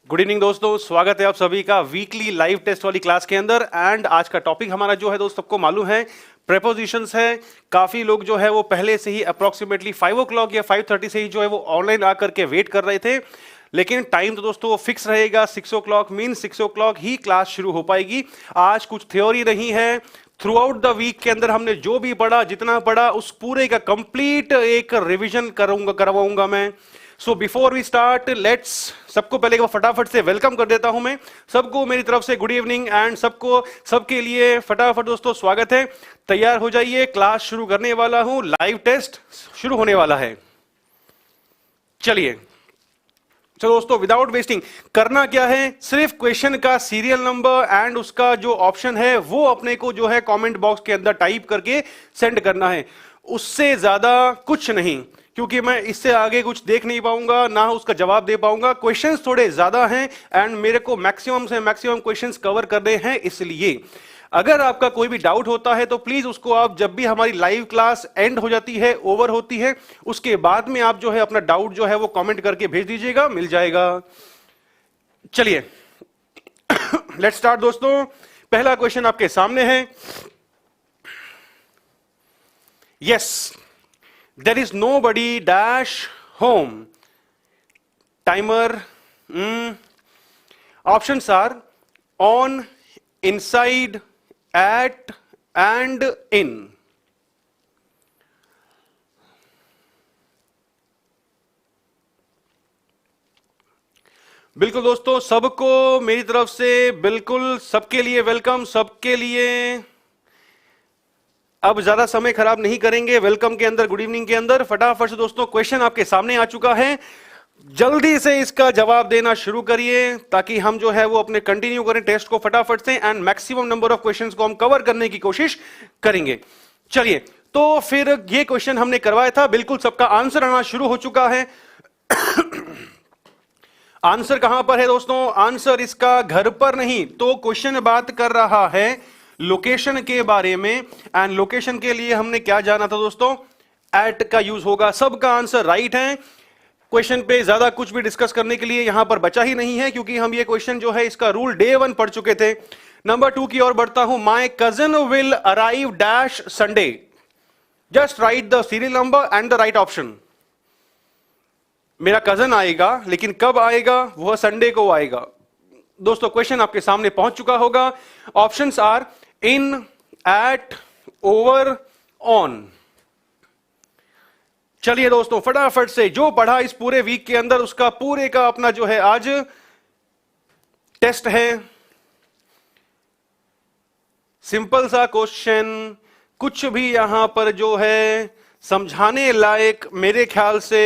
Good evening दोस्तों, स्वागत है आप सभी का वीकली लाइव टेस्ट वाली क्लास के अंदर। एंड आज का टॉपिक हमारा जो है दोस्त सबको मालूम है, प्रेपोजिशंस है। काफी लोग जो है वो पहले से ही अप्रोक्सीमेटली 5 o'clock या 5:30 से ही जो है वो ऑनलाइन आकर के वेट कर रहे थे, लेकिन टाइम तो दोस्तों वो फिक्स रहेगा 6 o'clock, मीन 6 o'clock ही क्लास शुरू हो पाएगी। आज कुछ थ्योरी नहीं है, थ्रू आउट द वीक के अंदर हमने जो भी पढ़ा, जितना पढ़ा, उस पूरे का कंप्लीट एक रिवीजन करवाऊंगा मैं। So before we start, let's सबको पहले एक बार फटाफट से वेलकम कर देता हूं मैं सबको मेरी तरफ से। गुड इवनिंग एंड सबके लिए फटाफट दोस्तों स्वागत है। तैयार हो जाइए, क्लास शुरू करने वाला हूं, लाइव टेस्ट शुरू होने वाला है। चलिए चलो दोस्तों, विदाउट वेस्टिंग, करना क्या है, सिर्फ क्वेश्चन का सीरियल नंबर एंड उसका जो ऑप्शन है वो अपने को जो है कमेंट बॉक्स के अंदर टाइप करके सेंड करना है। उससे ज्यादा कुछ नहीं, क्योंकि मैं इससे आगे कुछ देख नहीं पाऊंगा, ना उसका जवाब दे पाऊंगा। क्वेश्चंस थोड़े ज्यादा हैं एंड मेरे को मैक्सिमम से मैक्सिमम क्वेश्चंस कवर करने हैं। इसलिए अगर आपका कोई भी डाउट होता है तो प्लीज उसको आप जब भी हमारी लाइव क्लास एंड हो जाती है, ओवर होती है, उसके बाद में आप जो है अपना डाउट जो है वो कमेंट करके भेज दीजिएगा, मिल जाएगा। चलिए लेट्स स्टार्ट दोस्तों। पहला क्वेश्चन आपके सामने है। Yes, there is nobody dash home. Timer. Options are on, inside, at and in. बिल्कुल दोस्तों, सबको मेरी तरफ से बिल्कुल सबके लिए वेलकम, सबके लिए। अब ज्यादा समय खराब नहीं करेंगे वेलकम के अंदर, गुड इवनिंग के अंदर। फटाफट से दोस्तों क्वेश्चन आपके सामने आ चुका है, जल्दी से इसका जवाब देना शुरू करिए ताकि हम जो है वो अपने कंटिन्यू करें टेस्ट को फटाफट से and maximum number of questions को हम कवर करने की कोशिश करेंगे। चलिए, तो फिर ये क्वेश्चन हमने करवाया था, बिल्कुल सबका आंसर आना शुरू हो चुका है। आंसर कहां पर है दोस्तों? आंसर इसका घर पर नहीं, तो क्वेश्चन बात कर रहा है लोकेशन के बारे में। एंड लोकेशन के लिए हमने क्या जाना था दोस्तों? एट का यूज होगा। सबका आंसर राइट है। क्वेश्चन पे ज्यादा कुछ भी डिस्कस करने के लिए यहां पर बचा ही नहीं है, क्योंकि हम ये क्वेश्चन जो है इसका रूल डे 1 पढ़ चुके थे। नंबर 2 की ओर बढ़ता हूं। My cousin will arrive dash Sunday. Just right the serial number and the right option. मेरा कजन आएगा, लेकिन कब आएगा? वह संडे को आएगा। दोस्तों क्वेश्चन आपके सामने पहुंच चुका होगा। Options are in, at, over, on. चलिए दोस्तों फटाफट से जो पढ़ा इस पूरे वीक के अंदर उसका पूरे का अपना जो है आज टेस्ट है। सिंपल सा क्वेश्चन, कुछ भी यहां पर जो है समझाने लायक मेरे ख्याल से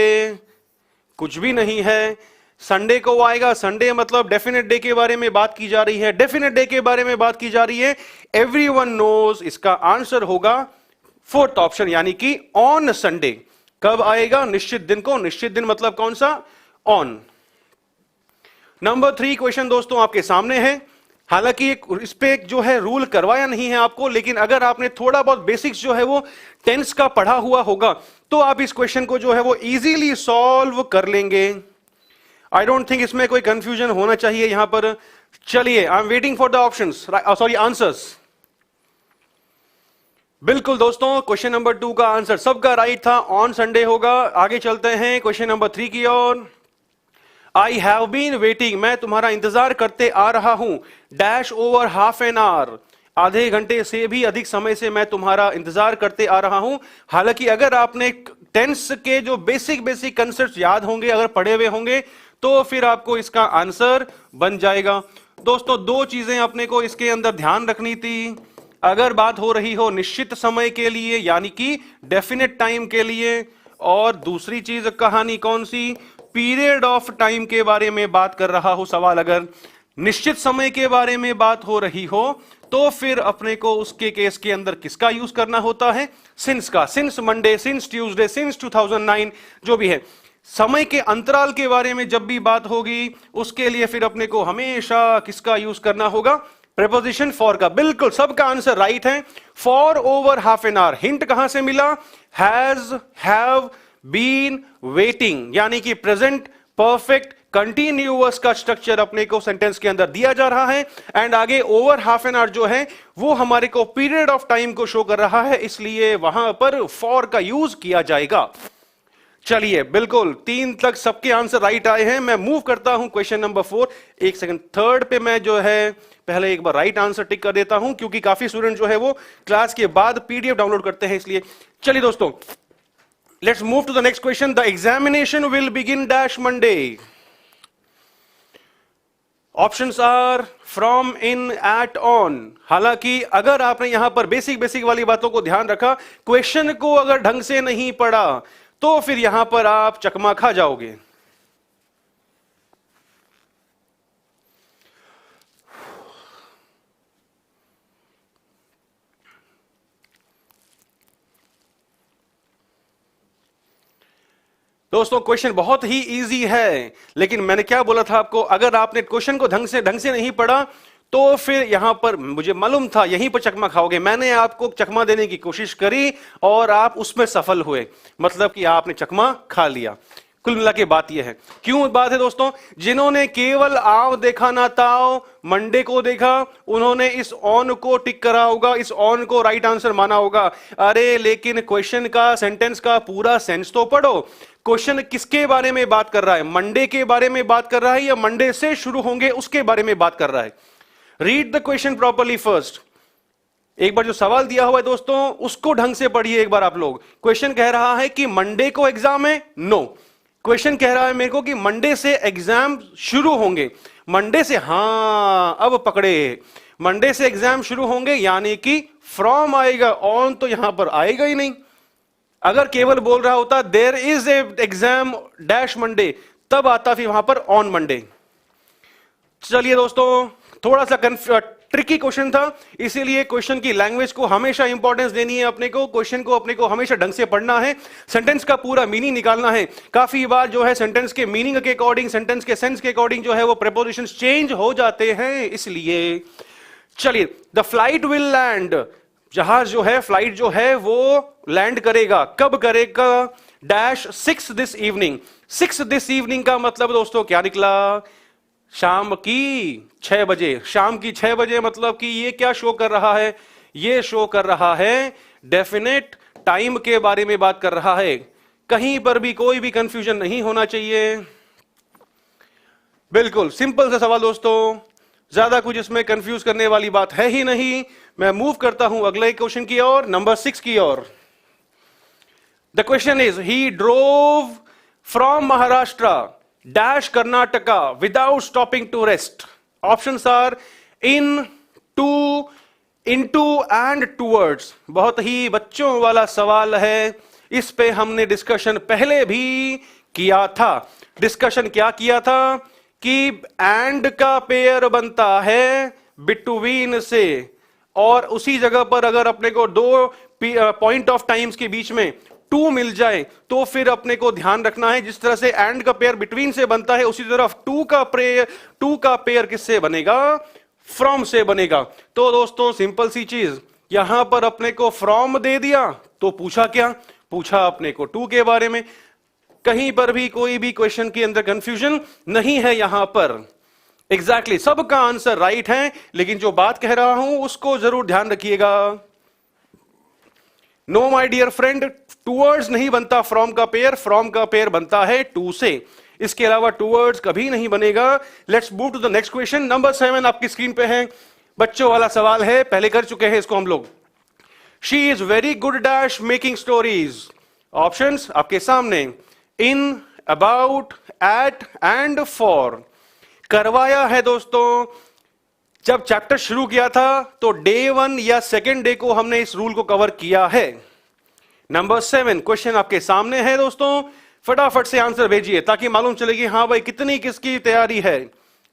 कुछ भी नहीं है। संडे को आएगा, संडे मतलब डेफिनेट डे के बारे में बात की जा रही है, डेफिनेट डे के बारे में बात की जा रही है। एवरीवन नोज इसका आंसर होगा 4th ऑप्शन, यानी कि ऑन संडे। कब आएगा? निश्चित दिन को। निश्चित दिन मतलब कौन सा? ऑन। नंबर 3 क्वेश्चन दोस्तों आपके सामने है। हालांकि इस पे जो है रूल करवाया नहीं है आपको, लेकिन अगर आपने थोड़ा बहुत बेसिक्स जो है वो टेंस का पढ़ा हुआ होगा तो आप इस क्वेश्चन को जो है वो इजीली सॉल्व कर लेंगे। आई डोंट थिंक इसमें कोई कंफ्यूजन होना चाहिए यहां पर। चलिए, I am waiting for the options, sorry answers. बिल्कुल दोस्तों, क्वेश्चन नंबर 2 का आंसर सबका राइट था, ऑन संडे होगा। आगे चलते हैं क्वेश्चन नंबर 3 की ओर। आई हैव बीन वेटिंग, मैं तुम्हारा इंतजार करते आ रहा हूं, dash over half an hour, आधे घंटे से भी अधिक समय से मैं तुम्हारा इंतजार करते आ रहा हूं। हालांकि अगर आपने टेंस के जो बेसिक कंसेप्ट याद होंगे, अगर पढ़े हुए होंगे, तो फिर आपको इसका आंसर बन जाएगा। दोस्तों 2 चीजें अपने को इसके अंदर ध्यान रखनी थी। अगर बात हो रही हो निश्चित समय के लिए, यानी कि डेफिनेट टाइम के लिए, और दूसरी चीज कहानी कौन सी? पीरियड ऑफ टाइम के बारे में बात कर रहा हो सवाल। अगर निश्चित समय के बारे में बात हो रही हो तो फिर अपने को उसके केस के अंदर किसका यूज करना होता है? सिंस का। Since Monday, since Tuesday, since 2009, जो भी है। समय के अंतराल के बारे में जब भी बात होगी उसके लिए फिर अपने को हमेशा किसका यूज करना होगा? प्रेपोजिशन फॉर का। बिल्कुल सबका आंसर राइट है। For over half an hour, hint कहां से मिला? हैज, हैव, बीन, वेटिंग, यानी कि प्रेजेंट परफेक्ट कंटिन्यूअस का स्ट्रक्चर अपने को सेंटेंस के अंदर दिया जा रहा है एंड आगे ओवर हाफ एन आवर जो है वो हमारे को पीरियड ऑफ टाइम को शो कर रहा है, इसलिए वहां पर फॉर का यूज किया जाएगा। चलिए, बिल्कुल 3 तक सबके आंसर राइट आए हैं। मैं मूव करता हूं क्वेश्चन नंबर 4। एक सेकंड, थर्ड पे मैं जो है पहले एक बार राइट आंसर टिक कर देता हूं, क्योंकि काफी स्टूडेंट जो है वो क्लास के बाद पीडीएफ डाउनलोड करते हैं, इसलिए। चलिए दोस्तों, let's move to the next question. The examination will begin dash Monday. Options are from, in, at, on. हालांकि अगर आपने यहां पर बेसिक वाली बातों को ध्यान रखा, क्वेश्चन को अगर ढंग से नहीं पढ़ा तो फिर यहां पर आप चकमा खा जाओगे। दोस्तों, क्वेश्चन बहुत ही इजी है, लेकिन मैंने क्या बोला था आपको, अगर आपने क्वेश्चन को ढंग से नहीं पढ़ा तो फिर यहां पर मुझे मालूम था यहीं पर चकमा खाओगे। मैंने आपको चकमा देने की कोशिश करी और आप उसमें सफल हुए, मतलब कि आपने चकमा खा लिया। कुल मिला के बात यह है। क्यों बात है दोस्तों? जिन्होंने केवल आव देखा ना ताव, मंडे को देखा, उन्होंने इस ऑन को टिक करा होगा, इस ऑन को राइट आंसर माना होगा। अरे लेकिन क्वेश्चन का, सेंटेंस का पूरा सेंस तो पढ़ो। क्वेश्चन किसके बारे में बात कर रहा है? मंडे के बारे में बात कर रहा है या मंडे से शुरू होंगे उसके बारे में बात कर रहा है? Read the question properly first. एक बार जो सवाल दिया हुआ है दोस्तों उसको ढंग से पढ़िए एक बार आप लोग। क्वेश्चन कह रहा है कि मंडे को एग्जाम है? नो। क्वेश्चन कह रहा है मेरे को कि मंडे से एग्जाम शुरू होंगे। मंडे से, हां अब पकड़े, मंडे से एग्जाम शुरू होंगे, यानी कि फ्रॉम आएगा, ऑन तो यहां पर आएगा ही नहीं। अगर केवल बोल रहा होता there is a exam dash Monday, तब आता फिर वहां पर ऑन मंडे। चलिए दोस्तों, थोड़ा सा ट्रिकी क्वेश्चन था, इसीलिए क्वेश्चन की लैंग्वेज को हमेशा इंपॉर्टेंस देनी है अपने को। क्वेश्चन को अपने को हमेशा ढंग से पढ़ना है, सेंटेंस का पूरा मीनिंग निकालना है। काफी बार जो है सेंटेंस के मीनिंग के अकॉर्डिंग, सेंटेंस के सेंस के अकॉर्डिंग जो है वो प्रीपोजिशंस चेंज हो जाते हैं, इसलिए। चलिए, द फ्लाइट विल लैंड, जहाज जो है, फ्लाइट जो है वो लैंड करेगा। कब करेगा? Dash 6 this evening. 6 this evening का मतलब दोस्तों क्या निकला? शाम की 6 बजे। शाम की 6 बजे मतलब कि ये क्या शो कर रहा है? ये शो कर रहा है डेफिनेट टाइम के बारे में बात कर रहा है। कहीं पर भी कोई भी कंफ्यूजन नहीं होना चाहिए। बिल्कुल सिंपल सा सवाल दोस्तों, ज्यादा कुछ इसमें कंफ्यूज करने वाली बात है ही नहीं। मैं मूव करता हूं अगले क्वेश्चन की ओर, नंबर 6 की ओर। The question is, he drove from Maharashtra dash Karnataka without stopping to rest. Options are in, to, into and towards. बहुत ही बच्चों वाला सवाल है, इस पे हमने डिस्कशन पहले भी किया था। डिस्कशन क्या किया था कि एंड का पेयर बनता है बिटवीन से, और उसी जगह पर अगर अपने को दो पॉइंट ऑफ टाइम्स के बीच में टू मिल जाए तो फिर अपने को ध्यान रखना है, जिस तरह से एंड का पेयर बिटवीन से बनता है उसी तरह टू का पेयर किससे बनेगा? फ्रॉम से बनेगा। तो दोस्तों सिंपल सी चीज, यहां पर अपने को फ्रॉम दे दिया तो पूछा क्या? पूछा अपने को टू के बारे में। कहीं पर भी कोई भी क्वेश्चन के अंदर कंफ्यूजन नहीं है यहां पर। एग्जैक्टली सबका आंसर राइट है, लेकिन जो बात कह रहा हूं उसको जरूर ध्यान रखिएगा। No my dear friend, towards नहीं बनता फ्रॉम का पेयर, फ्रॉम का पेयर बनता है टू से। इसके अलावा टूवर्ड्स कभी नहीं बनेगा। Let's move to the next question. Number 7 आपकी स्क्रीन पे है, बच्चों वाला सवाल है, पहले कर चुके हैं इसको हम लोग। She is very good dash making stories. Options आपके सामने, इन, अबाउट, एट एंड फॉर। करवाया है दोस्तों, जब चैप्टर शुरू किया था तो डे 1 या सेकेंड डे को हमने इस रूल को कवर किया है। नंबर 7 क्वेश्चन आपके सामने है दोस्तों, फटाफट से आंसर भेजिए ताकि मालूम चलेगी हाँ भाई कितनी किसकी तैयारी है,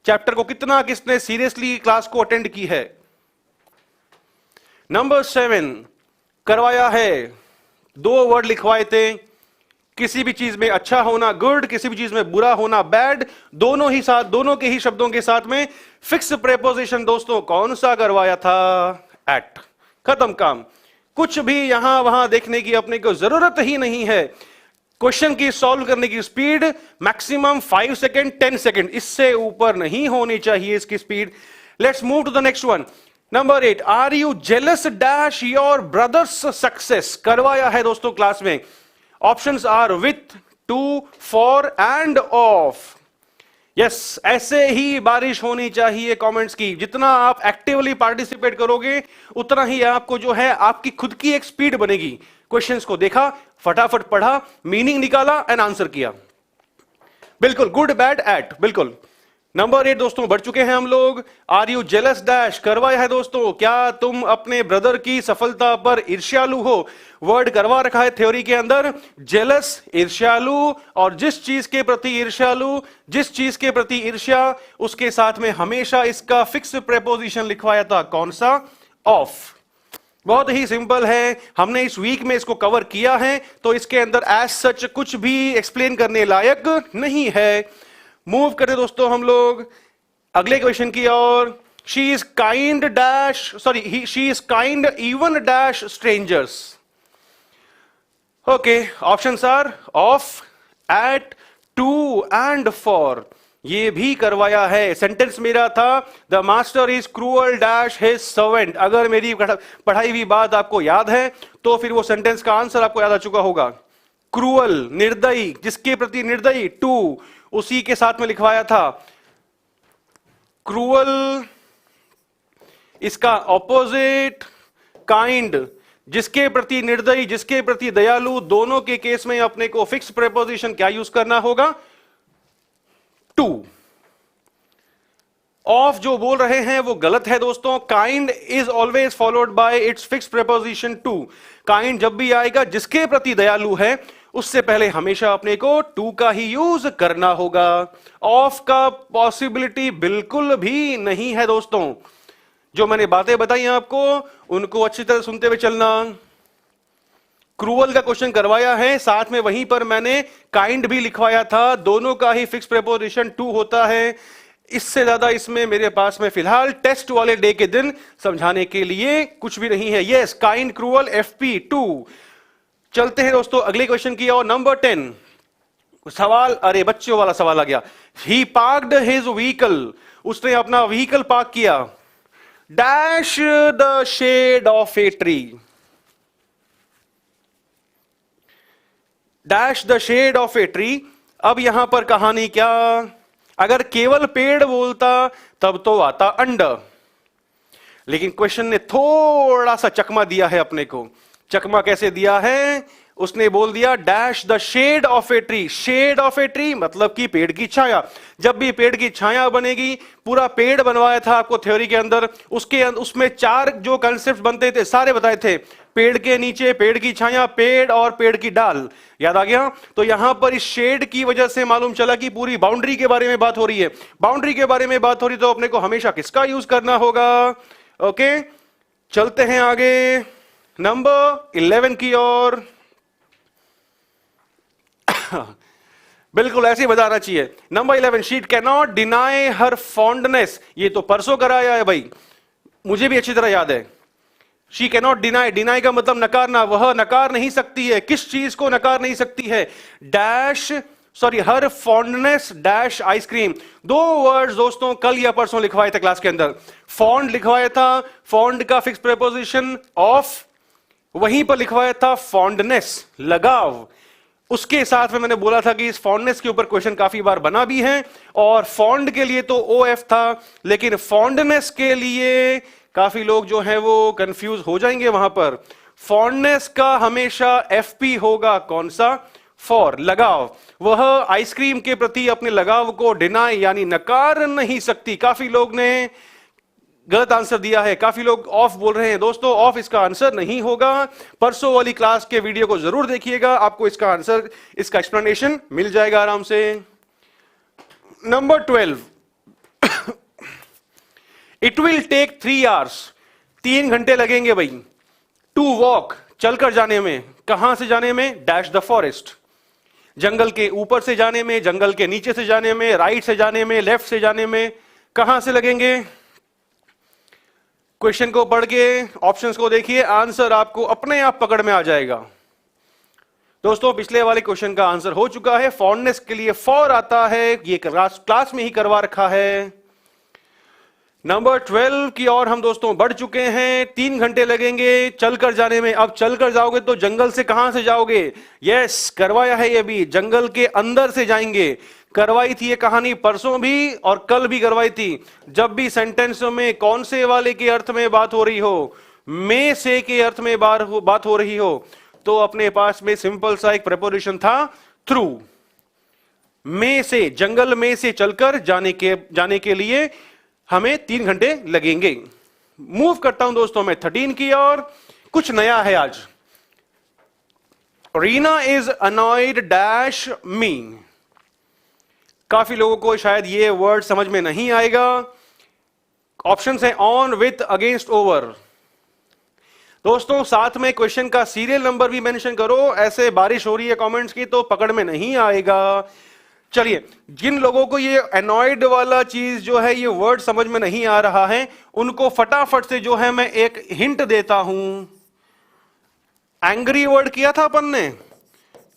चैप्टर को कितना किसने सीरियसली क्लास को अटेंड की है। नंबर 7 करवाया है, 2 वर्ड लिखवाए थे, किसी भी चीज में अच्छा होना गुड, किसी भी चीज में बुरा होना बैड, दोनों ही साथ, दोनों के ही शब्दों के साथ में फिक्स प्रेपोजिशन दोस्तों कौन सा करवाया था? एट। खत्म काम। कुछ भी यहां वहां देखने की अपने को जरूरत ही नहीं है। क्वेश्चन की सॉल्व करने की स्पीड मैक्सिमम 5 सेकेंड 10 सेकेंड, इससे ऊपर नहीं होनी चाहिए इसकी speed. Let's move to the next one. Number 8, are you jealous dash your brother's success? करवाया है दोस्तों क्लास में। Options are with, to, for and of. Yes, ऐसे ही बारिश होनी चाहिए कमेंट्स की। जितना आप एक्टिवली पार्टिसिपेट करोगे उतना ही आपको जो है आपकी खुद की एक स्पीड बनेगी। क्वेश्चंस को देखा, फटाफट पढ़ा, मीनिंग निकाला एंड आंसर किया। बिल्कुल, गुड बैड एट, बिल्कुल। नंबर 8 दोस्तों बढ़ चुके हैं हम लोग। Are you jealous dash? करवाया है दोस्तों, क्या तुम अपने ब्रदर की सफलता पर ईर्ष्यालु हो? वर्ड करवा रखा है थ्योरी के अंदर, जेलस, ईर्ष्यालु, और जिस चीज के प्रति ईर्ष्यालु, जिस चीज के प्रति ईर्ष्या, उसके साथ में हमेशा इसका फिक्स प्रेपोजिशन लिखवाया था, कौन सा? ऑफ। बहुत ही सिंपल है, हमने इस वीक में इसको कवर किया है, तो इसके अंदर एज सच कुछ भी एक्सप्लेन करने लायक नहीं है। मूव करें दोस्तों हम लोग अगले क्वेश्चन की ओर। She is kind dash, sorry, she is kind even dash strangers. Okay, options are of, at, to and for. ये भी करवाया है। सेंटेंस मेरा था, the master is cruel dash his servant. अगर मेरी पढ़ाई हुई बात आपको याद है तो फिर वो सेंटेंस का आंसर आपको याद आ चुका होगा। क्रूअल, निर्दयी, जिसके प्रति निर्दयी, टू, उसी के साथ में लिखवाया था। क्रूअल, इसका ऑपोजिट काइंड, जिसके प्रति निर्दयी, जिसके प्रति दयालु, दोनों के केस में अपने को फिक्स प्रेपोजिशन क्या यूज करना होगा? टू। ऑफ जो बोल रहे हैं वो गलत है दोस्तों। Kind is always followed by its fix preposition to. Kind जब भी आएगा जिसके प्रति दयालु है, उससे पहले हमेशा अपने को टू का ही यूज करना होगा। ऑफ का पॉसिबिलिटी बिल्कुल भी नहीं है दोस्तों। जो मैंने बातें बताई आपको उनको अच्छी तरह सुनते हुए चलना। क्रूअल का क्वेश्चन करवाया है, साथ में वहीं पर मैंने काइंड भी लिखवाया था। दोनों का ही फिक्स प्रेपोजिशन टू होता है। इससे ज्यादा इसमें मेरे पास में फिलहाल टेस्ट वाले डे के दिन समझाने के लिए कुछ भी नहीं है। Yes, kind, cruel, FP, to. चलते हैं दोस्तों अगले क्वेश्चन की ओर। नंबर 10 सवाल, अरे बच्चों वाला सवाल आ गया। ही पार्क्ड हिज व्हीकल, उसने अपना व्हीकल पार्क किया, dash the shade of a tree. Dash the shade of a tree. अब यहां पर कहानी क्या? अगर केवल पेड़ बोलता तब तो आता अंडर, लेकिन क्वेश्चन ने थोड़ा सा चकमा दिया है अपने को। चकमा कैसे दिया है? उसने बोल दिया dash the shade of a tree. Shade of a tree मतलब कि पेड़ की छाया। जब भी पेड़ की छाया बनेगी, पूरा पेड़ बनवाया था आपको थ्योरी के अंदर, उसमें 4 जो कंसेप्ट बनते थे सारे बताए थे। पेड़ के नीचे, पेड़ की छाया, पेड़ और पेड़ की डाल। याद आ गया? तो यहां पर इस शेड की वजह से मालूम चला कि पूरी बाउंड्री के बारे में बात हो रही है। बाउंड्री के बारे में बात हो रही तो अपने को हमेशा किसका यूज करना होगा? ओके, चलते हैं आगे नंबर 11 की ओर। बिल्कुल ऐसे ही बताना चाहिए। Number 11, she can not deny her fondness. ये तो परसों कराया है भाई, मुझे भी अच्छी तरह याद है। She can not deny, deny का मतलब नकारना। वह नकार नहीं सकती है। किस चीज को नकार नहीं सकती है? डैश, सॉरी, हर फॉन्डनेस डैश आइसक्रीम। 2 वर्ड्स दोस्तों कल या परसों लिखवाए थे क्लास के अंदर। फॉन्ड लिखवाया था, फॉन्ड का फिक्स प्रेपोजिशन ऑफ, वहीं पर लिखवाया था फॉन्डनेस, लगाव। उसके साथ में मैंने बोला था कि इस फॉन्डनेस के ऊपर क्वेश्चन काफी बार बना भी है, और फॉन्ड के लिए तो OF था, लेकिन फॉन्डनेस के लिए काफी लोग जो है वो कंफ्यूज हो जाएंगे वहां पर। फॉन्डनेस का हमेशा FP होगा, कौन सा? फॉर, लगाव। वह आइसक्रीम के प्रति अपने लगाव को डिनाई यानी नकार नहीं सकती। काफी लोग ने गलत आंसर दिया है, काफी लोग ऑफ बोल रहे हैं। दोस्तों ऑफ इसका आंसर नहीं होगा। परसों वाली क्लास के वीडियो को जरूर देखिएगा, आपको इसका आंसर, इसका एक्सप्लेनेशन मिल जाएगा आराम से। Number 12, it will take 3 hours, 3 घंटे लगेंगे भाई, टू वॉक, चलकर जाने में। कहां से जाने में? Dash the forest. जंगल के ऊपर से जाने में, जंगल के नीचे से जाने में, राइट से जाने में, लेफ्ट से जाने में, कहां से लगेंगे? क्वेश्चन को पढ़ के ऑप्शंस को देखिए, आंसर आपको अपने आप पकड़ में आ जाएगा। दोस्तों पिछले वाले क्वेश्चन का आंसर हो चुका है। फॉन्डनेस के लिए फॉर आता है, ये क्लास में ही करवा रखा है। नंबर 12 की ओर हम दोस्तों बढ़ चुके हैं। 3 घंटे लगेंगे चलकर जाने में। अब चलकर जाओगे तो जंगल से कहां से जाओगे? यस, करवाया है ये भी, जंगल के अंदर से जाएंगे। करवाई थी ये कहानी परसों भी और कल भी करवाई थी। जब भी सेंटेंस में कौन से वाले के अर्थ में बात हो रही हो, में से के अर्थ में बात हो रही हो, तो अपने पास में सिंपल सा एक प्रेपोजिशन था थ्रू। में से, जंगल में से चलकर जाने के लिए हमें 3 घंटे लगेंगे। मूव करता हूं दोस्तों मैं 13 की ओर। कुछ नया है आज। रीना इज अनॉयड डैश मी। काफी लोगों को शायद ये वर्ड समझ में नहीं आएगा। ऑप्शंस है ऑन, विथ, अगेंस्ट, ओवर। दोस्तों साथ में क्वेश्चन का सीरियल नंबर भी मेंशन करो, ऐसे बारिश हो रही है कमेंट्स की तो पकड़ में नहीं आएगा। चलिए, जिन लोगों को ये एनॉयड वाला चीज जो है, ये वर्ड समझ में नहीं आ रहा है, उनको फटाफट से जो है मैं एक हिंट देता हूं। एंग्री वर्ड किया था अपन ने,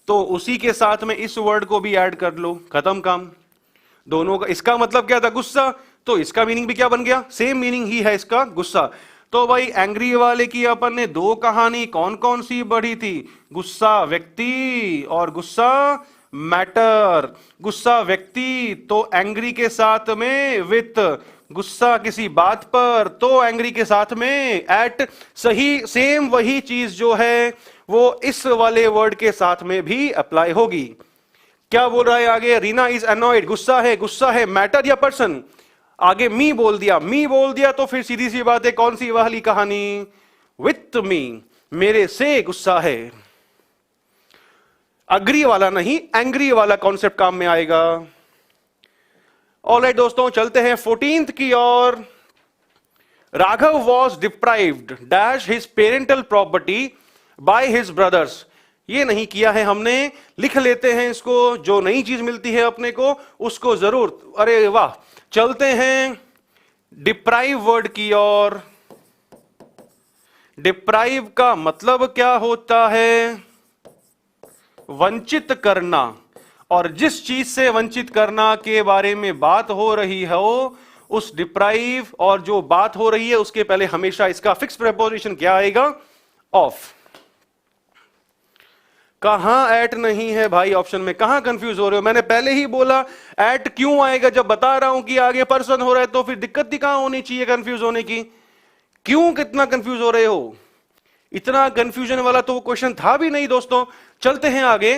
तो उसी के साथ में इस वर्ड को भी ऐड कर लो, खत्म काम। दोनों का, इसका मतलब क्या था? गुस्सा। तो इसका मीनिंग भी क्या बन गया? सेम मीनिंग ही है इसका, गुस्सा। तो भाई एंग्री वाले की अपन ने 2 कहानी कौन कौन सी बढ़ी थी? गुस्सा व्यक्ति और गुस्सा मैटर। गुस्सा व्यक्ति तो एंग्री के साथ में विथ, गुस्सा किसी बात पर तो एंग्री के साथ में एट। सही, सेम वही चीज जो है वो इस वाले वर्ड के साथ में भी अप्लाई होगी। क्या बोल रहा है आगे? रीना इज अनॉयड, गुस्सा है। गुस्सा है मैटर या पर्सन? आगे मी बोल दिया तो फिर सीधी सी बात है, कौन सी वाली कहानी? विथ मी, मेरे से गुस्सा है। अग्री वाला नहीं, एंग्री वाला कॉन्सेप्ट काम में आएगा। ऑलराइट दोस्तों, चलते हैं 14th की ओर। Raghav was deprived dash his parental property by his brothers. ये नहीं किया है हमने, लिख लेते हैं इसको। जो नई चीज मिलती है अपने को उसको जरूर, अरे वाह। चलते हैं डिप्राइव वर्ड की ओर। डिप्राइव का मतलब क्या होता है? वंचित करना। और जिस चीज से वंचित करना के बारे में बात हो रही हो, उस डिप्राइव और जो बात हो रही है उसके पहले हमेशा इसका फिक्स प्रेपोजिशन क्या आएगा? ऑफ। कहां एट नहीं है भाई ऑप्शन में? कहां कंफ्यूज हो रहे हो? मैंने पहले ही बोला एट क्यों आएगा, जब बता रहा हूं कि आगे पर्सन हो रहा है तो फिर दिक्कत ही कहां होनी चाहिए कंफ्यूज होने की? क्यों कितना कंफ्यूज हो रहे हो? इतना कंफ्यूजन वाला तो वो क्वेश्चन था भी नहीं दोस्तों। चलते हैं आगे।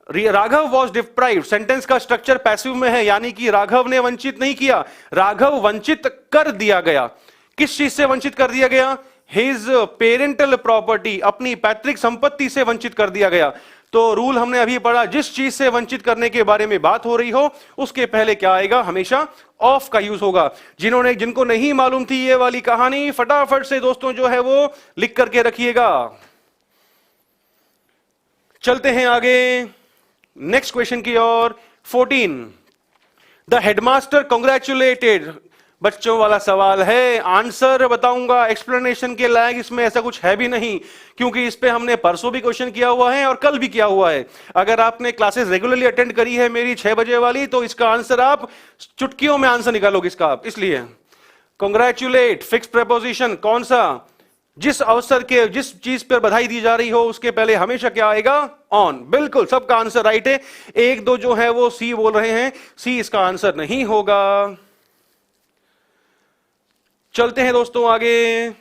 राघव वॉज डिप्राइव्ड, सेंटेंस का स्ट्रक्चर पैसिव में है, यानी कि राघव ने वंचित नहीं किया, राघव वंचित कर दिया गया। किस चीज से वंचित कर दिया गया? हिज पेरेंटल प्रॉपर्टी, अपनी पैतृक संपत्ति से वंचित कर दिया गया। तो रूल हमने अभी पढ़ा, जिस चीज से वंचित करने के बारे में बात हो रही हो उसके पहले क्या आएगा? हमेशा ऑफ का यूज होगा। जिनको नहीं मालूम थी ये वाली कहानी, फटाफट से दोस्तों जो है वो लिख करके रखिएगा। चलते हैं आगे नेक्स्ट क्वेश्चन की ओर। 14, द हेडमास्टर कांग्रेचुलेटेड। बच्चों वाला सवाल है, आंसर बताऊंगा, एक्सप्लेनेशन के लायक इसमें ऐसा कुछ है भी नहीं, क्योंकि इस पे हमने परसों भी क्वेश्चन किया हुआ है और कल भी किया हुआ है। अगर आपने क्लासेस रेगुलरली अटेंड करी है मेरी 6 बजे वाली, तो इसका आंसर आप चुटकियों में आंसर निकालोगे इसका आप। इसलिए कांग्रेचुलेट फिक्स प्रेपोजिशन कौन सा? जिस अवसर के, जिस चीज पर बधाई दी जा रही हो उसके पहले हमेशा क्या आएगा? ऑन। बिल्कुल, सबका आंसर राइट है। 1-2 जो है वो सी बोल रहे हैं, सी इसका आंसर नहीं होगा। चलते हैं दोस्तों आगे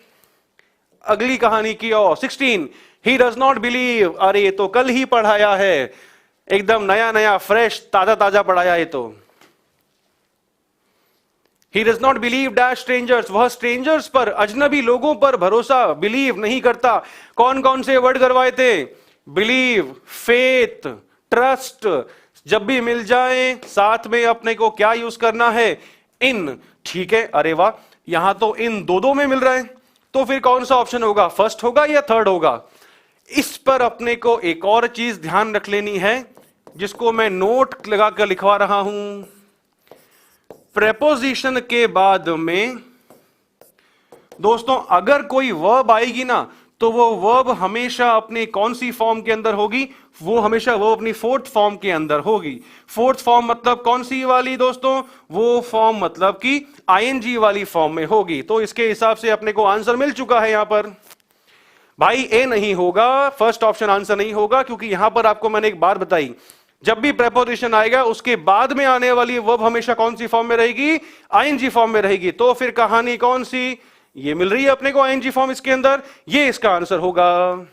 अगली कहानी की ओर। 16, ही डज नॉट बिलीव। अरे ये तो कल ही पढ़ाया है, एकदम नया नया फ्रेश ताजा ताजा पढ़ाया है। तो he does not believe dash strangers, वह स्ट्रेंजर्स पर, अजनबी लोगों पर भरोसा, बिलीव नहीं करता। कौन कौन से वर्ड करवाए थे? Believe, faith, trust. जब भी मिल जाए साथ में अपने को क्या यूज करना है? इन। ठीक है, अरे वाह, यहां तो इन दो में मिल रहा है, तो फिर कौन सा ऑप्शन होगा? फर्स्ट होगा या थर्ड होगा? इस पर अपने को एक और चीज ध्यान रख लेनी है, जिसको मैं नोट लगाकर लिखवा रहा हूं। प्रेपोजिशन के बाद में दोस्तों अगर कोई वर्ब आएगी ना, तो वो वर्ब हमेशा अपनी कौन सी फॉर्म के अंदर होगी? वो हमेशा वो अपनी फोर्थ फॉर्म के अंदर होगी। फोर्थ फॉर्म मतलब कौन सी वाली दोस्तों? वो फॉर्म मतलब कि आईएनजी वाली फॉर्म में होगी। तो इसके हिसाब से अपने को आंसर मिल चुका है यहां पर। भाई ए नहीं होगा, फर्स्ट ऑप्शन आंसर नहीं होगा, क्योंकि यहां पर आपको मैंने एक बात बताई, जब भी प्रेपोजिशन आएगा उसके बाद में आने वाली वर्ब हमेशा कौन सी फॉर्म में रहेगी? आईएनजी फॉर्म में रहेगी। तो फिर कहानी कौन सी? ये मिल रही है अपने को आईएनजी फॉर्म इसके अंदर, ये इसका आंसर होगा।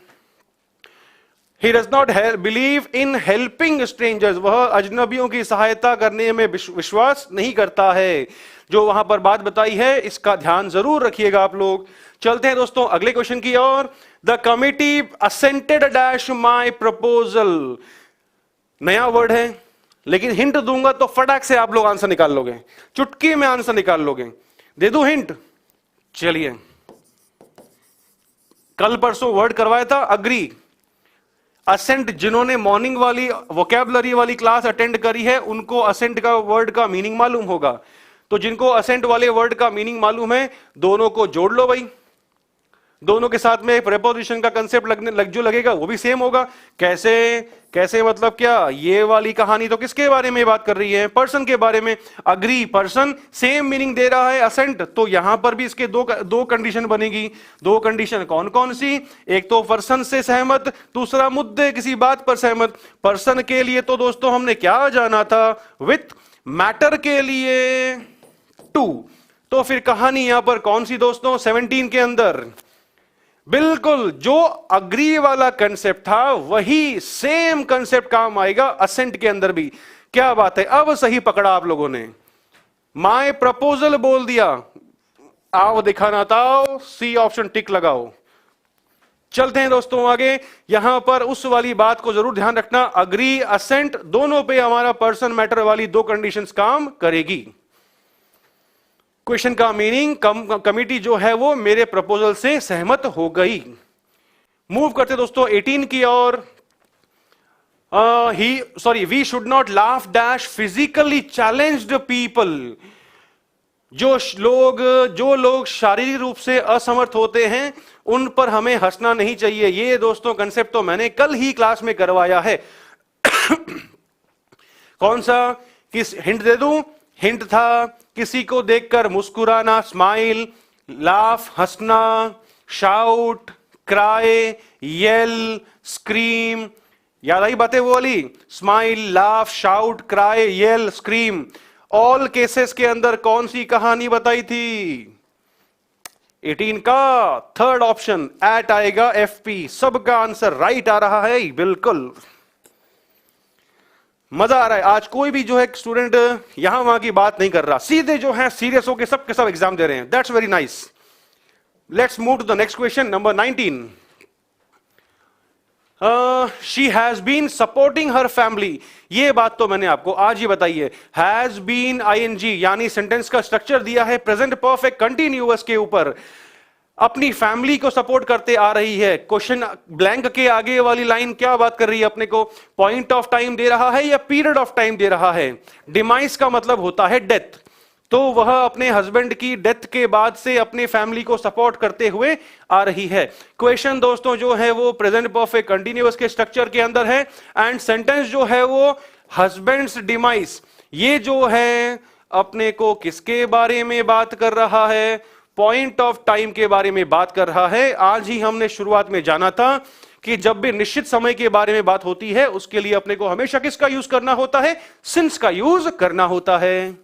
He does not believe in helping strangers, वह अजनबियों की सहायता करने में विश्वास नहीं करता है। जो वहां पर बात बताई है इसका ध्यान जरूर रखिएगा आप लोग। चलते हैं दोस्तों अगले क्वेश्चन की ओर। The committee assented dash my proposal, नया वर्ड है लेकिन हिंट दूंगा तो फटाक से आप लोग आंसर निकाल लोगे, चुटकी में आंसर निकाल लोगे। दे दूं हिंट? चलिए, कल परसों वर्ड करवाया था अग्री। असेंट जिन्होंने मॉर्निंग वाली वोकैबुलरी वाली क्लास अटेंड करी है उनको असेंट का वर्ड का मीनिंग मालूम होगा। तो जिनको असेंट वाले वर्ड का मीनिंग मालूम है दोनों को जोड़ लो भाई। दोनों के साथ में प्रेपोजिशन का कंसेप्ट जो लगेगा वो भी सेम होगा। कैसे मतलब क्या? ये वाली कहानी तो किसके बारे में बात कर रही है? पर्सन के बारे में। अग्री पर्सन, सेम मीनिंग दे रहा है असेंट, तो यहां पर भी इसके दो कंडीशन बनेगी। दो कंडीशन कौन कौन सी? एक तो पर्सन से सहमत, दूसरा मुद्दे किसी बात पर सहमत। पर्सन के लिए तो दोस्तों हमने क्या जाना था? विथ, मैटर के लिए टू। तो फिर कहानी यहां पर कौन सी दोस्तों? 17 के अंदर बिल्कुल जो अग्री वाला कंसेप्ट था वही सेम कंसेप्ट काम आएगा असेंट के अंदर भी। क्या बात है, अब सही पकड़ा आप लोगों ने। माय प्रपोजल बोल दिया, आओ दिखाना था, सी ऑप्शन टिक लगाओ। चलते हैं दोस्तों आगे। यहां पर उस वाली बात को जरूर ध्यान रखना, अग्री असेंट दोनों पे हमारा पर्सन मैटर वाली दो कंडीशंस काम करेगी। क्वेश्चन का मीनिंग, कमिटी जो है वो मेरे प्रपोजल से सहमत हो गई। मूव करते दोस्तों 18 की ओर। We should not laugh dash physically challenged people, जो लोग शारीरिक रूप से असमर्थ होते हैं उन पर हमें हंसना नहीं चाहिए। ये दोस्तों कंसेप्ट तो मैंने कल ही क्लास में करवाया है। कौन सा? किस हिंट दे दूं? हिंट था किसी को देखकर मुस्कुराना, स्माइल, लाफ हंसना, शाउट, क्राई, येल, स्क्रीम। याद आई बातें वो वाली? Smile, laugh, shout, cry, yell, scream. All cases के अंदर कौन सी कहानी बताई थी? 18 का थर्ड ऑप्शन एट आएगा, एफपी। सबका आंसर राइट आ रहा है, बिल्कुल मजा आ रहा है। आज कोई भी जो है स्टूडेंट यहां वहां की बात नहीं कर रहा, सीधे जो है सीरियस होकर सब के सब एग्जाम दे रहे हैं। That's very nice. Let's move to the next question number 19। She has been supporting her family, ये बात तो मैंने आपको आज ही बताई है। हैज बीन आईएनजी यानी सेंटेंस का स्ट्रक्चर दिया है प्रेजेंट परफेक्ट कंटिन्यूअस के ऊपर, अपनी फैमिली को सपोर्ट करते आ रही है। क्वेश्चन ब्लैंक के आगे वाली लाइन क्या बात कर रही है अपने को? पॉइंट ऑफ टाइम दे रहा है या पीरियड ऑफ टाइम दे रहा है? डिमाइस का मतलब होता है डेथ, तो वह अपने हस्बैंड की डेथ के बाद से अपने फैमिली को सपोर्ट करते हुए आ रही है। क्वेश्चन दोस्तों जो है वो प्रेजेंट परफेक्ट कंटिन्यूअस के स्ट्रक्चर के अंदर है एंड सेंटेंस जो है वो हस्बैंड्स डिमाइस, ये जो है अपने को किसके बारे में बात कर रहा है? पॉइंट ऑफ टाइम के बारे में बात कर रहा है। आज ही हमने शुरुआत में जाना था कि जब भी निश्चित समय के बारे में बात होती है उसके लिए अपने को हमेशा किसका यूज करना होता है? सिंस का यूज करना होता है।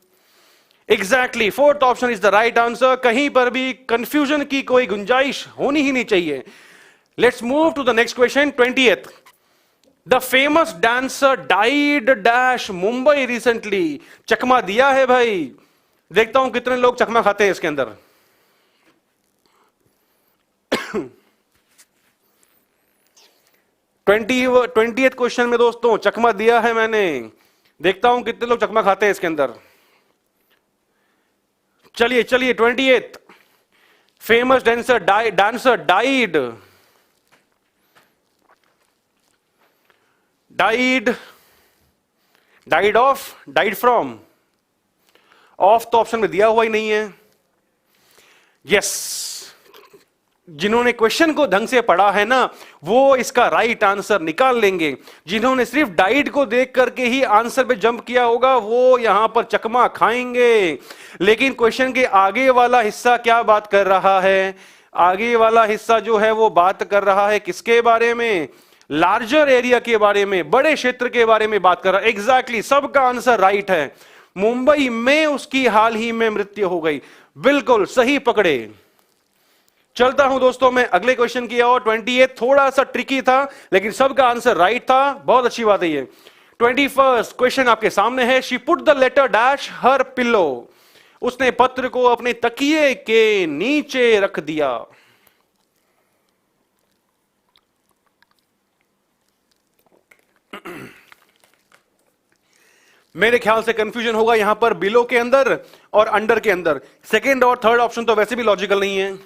Exactly, fourth option is the right answer. कहीं पर भी कंफ्यूजन की कोई गुंजाइश होनी ही नहीं चाहिए। Let's move to the next question 20th। The famous dancer died dash Mumbai recently, चकमा दिया है भाई। देखता हूं कितने लोग चकमा खाते हैं इसके अंदर। 20th क्वेश्चन में दोस्तों चकमा दिया है मैंने, देखता हूं कितने लोग चकमा खाते हैं इसके अंदर। चलिए 20th famous dancer died of, died from. Of तो ऑप्शन में दिया हुआ ही नहीं है। यस, जिन्होंने क्वेश्चन को ढंग से पढ़ा है ना, वो इसका राइट आंसर निकाल लेंगे। जिन्होंने सिर्फ डाइट को देख करके ही आंसर पे जंप किया होगा, वो यहां पर चकमा खाएंगे। लेकिन क्वेश्चन के आगे वाला हिस्सा क्या बात कर रहा है? आगे वाला हिस्सा जो है वो बात कर रहा है किसके बारे में? लार्जर एरिया के बारे में, बड़े क्षेत्र के बारे में बात कर रहा है। एग्जैक्टली, सबका आंसर राइट है। मुंबई में उसकी हाल ही में मृत्यु हो गई। बिल्कुल सही पकड़े। चलता हूं दोस्तों मैं अगले क्वेश्चन की ओर। 28 थोड़ा सा ट्रिकी था, लेकिन सबका आंसर राइट था। बहुत अच्छी बात है ये। 21 क्वेश्चन आपके सामने है। She put the letter dash her pillow. उसने पत्र को अपने तकिए के नीचे रख दिया। मेरे ख्याल से कंफ्यूजन होगा यहां पर बिलो के अंदर और अंडर के अंदर। सेकेंड और थर्ड ऑप्शन तो वैसे भी लॉजिकल नहीं है।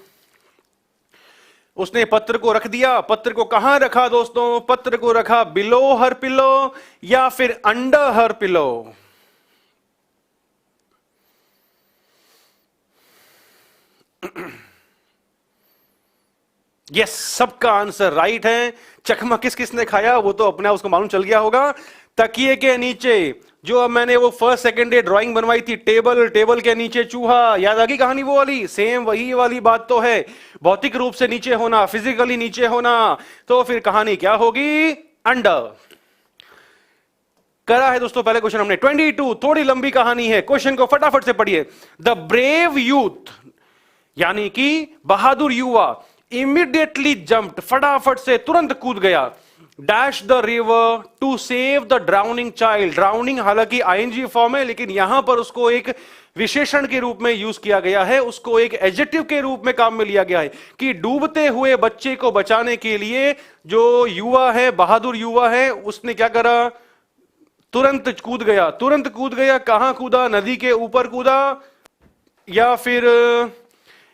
उसने पत्र को रख दिया। पत्र को कहां रखा दोस्तों? पत्र को रखा बिलो हर पिलो या फिर अंडर हर पिलो? यस, सबका आंसर राइट है। चकमा किस किसने खाया वो तो अपने आप उसको मालूम चल गया होगा। तकिए के नीचे, जो अब मैंने वो फर्स्ट सेकंड डे ड्राइंग बनवाई थी, टेबल, टेबल के नीचे चूहा, याद आ गई कहानी वो वाली? सेम वही वाली बात तो है। भौतिक रूप से नीचे होना, फिजिकली नीचे होना, तो फिर कहानी क्या होगी? अंडर। करा है दोस्तों पहले क्वेश्चन हमने। 22 थोड़ी लंबी कहानी है, क्वेश्चन को फटाफट से पढ़िए। द ब्रेव यूथ, यानी कि बहादुर युवा, इमीडिएटली जंप्ड, फटाफट से तुरंत कूद गया, dash the river to save the drowning child. Drowning हालांकि आईएनजी फॉर्म है, लेकिन यहां पर उसको एक विशेषण के रूप में यूज किया गया है, उसको एक एडजेक्टिव के रूप में काम में लिया गया है कि डूबते हुए बच्चे को बचाने के लिए जो युवा है, बहादुर युवा है, उसने क्या करा? तुरंत कूद गया। तुरंत कूद गया, कहां कूदा? नदी के ऊपर कूदा, या फिर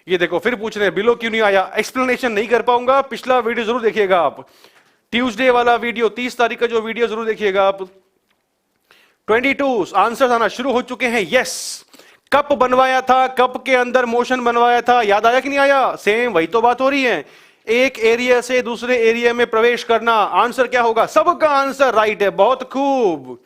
ये देखो फिर पूछ रहे हैं बिलो क्यों नहीं आया? एक्सप्लेनेशन नहीं कर पाऊंगा, पिछला वीडियो जरूर देखिएगा आप, ट्यूसडे वाला वीडियो, 30 तारीख का जो वीडियो जरूर देखिएगा आप। 22 आंसर आना शुरू हो चुके हैं। यस, कप बनवाया था, कप के अंदर मोशन बनवाया था, याद आया कि नहीं आया? सेम वही तो बात हो रही है, एक एरिया से दूसरे एरिया में प्रवेश करना। आंसर क्या होगा? सबका आंसर राइट है। बहुत खूब।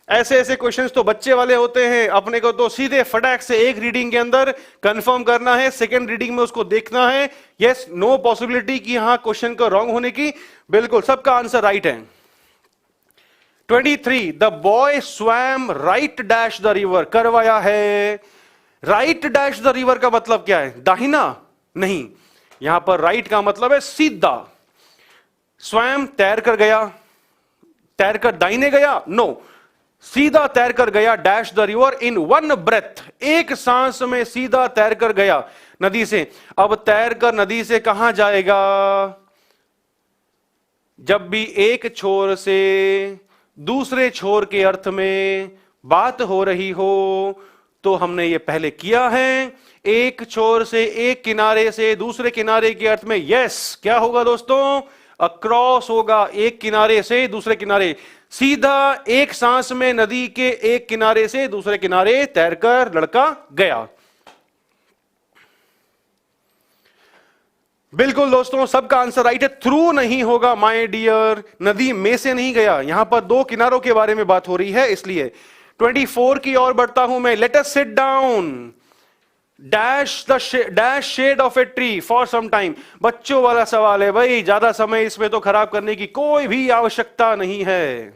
ऐसे ऐसे क्वेश्चंस तो बच्चे वाले होते हैं, अपने को तो सीधे फटाक से एक रीडिंग के अंदर कंफर्म करना है, सेकंड रीडिंग में उसको देखना है। यस, नो पॉसिबिलिटी कि यहां क्वेश्चन को रॉन्ग होने की। बिल्कुल सबका आंसर राइट है। 23 the boy swum right dash the river. करवाया है। राइट डैश द रिवर का मतलब क्या है? दाहिना नहीं, यहां पर राइट का मतलब है सीधा। स्वयं तैर कर गया, तैर कर दाहिने गया? नो, सीधा तैर कर गया dash the river in one breath. एक सांस में सीधा तैर कर गया नदी से। अब तैर कर नदी से कहां जाएगा? जब भी एक छोर से दूसरे छोर के अर्थ में बात हो रही हो, तो हमने ये पहले किया है। एक छोर से, एक किनारे से दूसरे किनारे के अर्थ में यस क्या होगा दोस्तों? अक्रॉस होगा, एक किनारे से दूसरे किनारे। सीधा एक सांस में नदी के एक किनारे से दूसरे किनारे तैरकर लड़का गया। बिल्कुल दोस्तों सबका आंसर राइट है। थ्रू नहीं होगा माय डियर, नदी में से नहीं गया। यहां पर दो किनारों के बारे में बात हो रही है इसलिए। 24 की ओर बढ़ता हूं मैं। Let us sit down dash the dash shade of a tree for some time. बच्चों वाला सवाल है भाई, ज्यादा समय इसमें तो खराब करने की कोई भी आवश्यकता नहीं है।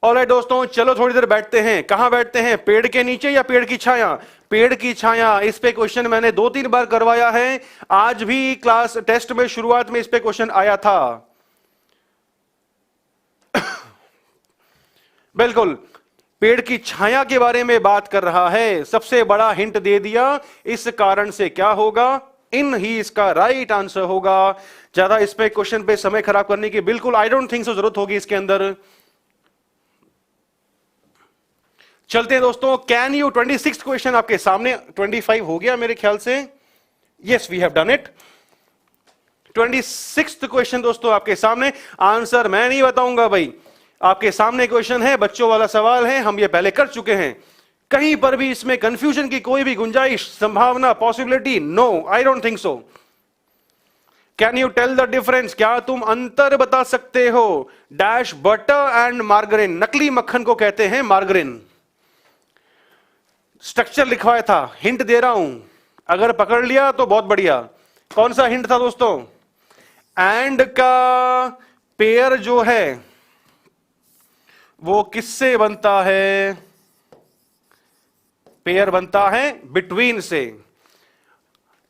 ऑलराइट दोस्तों, चलो थोड़ी देर बैठते हैं। कहां बैठते हैं? पेड़ के नीचे या पेड़ की छाया? पेड़ की छाया। इस पे क्वेश्चन मैंने 2-3 बार करवाया है। आज भी क्लास टेस्ट में शुरुआत में इस पे क्वेश्चन आया था। बिल्कुल पेड़ की छाया के बारे में बात कर रहा है। सबसे बड़ा हिंट दे दिया, इस कारण से क्या होगा? इन ही इसका राइट आंसर होगा। ज्यादा इस पे क्वेश्चन पे समय खराब करने की बिल्कुल आई डोंट थिंक सो जरूरत होगी इसके अंदर। चलते हैं दोस्तों। कैन यू 26 क्वेश्चन आपके सामने। 25 हो गया मेरे ख्याल से। Yes we have done it. 26 question दोस्तों आपके सामने। आंसर मैं नहीं बताऊंगा भाई, आपके सामने क्वेश्चन है, बच्चों वाला सवाल है, हम ये पहले कर चुके हैं। कहीं पर भी इसमें कंफ्यूजन की कोई भी गुंजाइश, संभावना, possibility? No, I don't think so. Can you tell the difference? क्या तुम अंतर बता सकते हो? डैश बटर एंड मार्गरीन, नकली मक्खन को कहते हैं मार्गरीन। स्ट्रक्चर लिखवाया था, हिंट दे रहा हूं, अगर पकड़ लिया तो बहुत बढ़िया। कौन सा हिंट था दोस्तों? एंड का पेयर जो है वो किससे बनता है? पेयर बनता है बिटवीन से।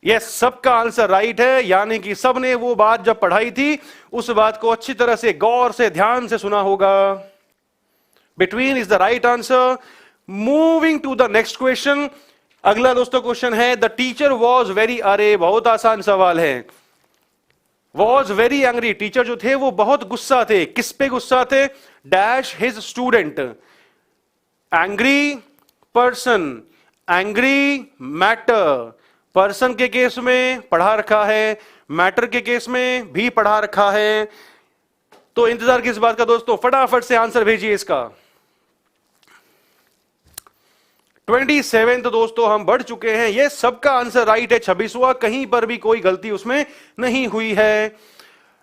यस, सबका आंसर राइट है, यानी कि सबने वो बात जब पढ़ाई थी उस बात को अच्छी तरह से गौर से ध्यान से सुना होगा। Between is the right answer. Moving to the next question. अगला दोस्तों क्वेश्चन है, द टीचर वॉज वेरी, अरे बहुत आसान सवाल है। वॉज वेरी एंग्री, टीचर जो थे वो बहुत गुस्सा थे। किस पे गुस्सा थे? Dash his student. Angry person, angry matter. Person के केस में पढ़ा रखा है, मैटर के केस में भी पढ़ा रखा है। तो इंतजार किस बात का दोस्तों? फटाफट से आंसर भेजिए इसका। 27 तो दोस्तों हम बढ़ चुके हैं, ये सबका आंसर राइट है। 26वां, कहीं पर भी कोई गलती उसमें नहीं हुई है।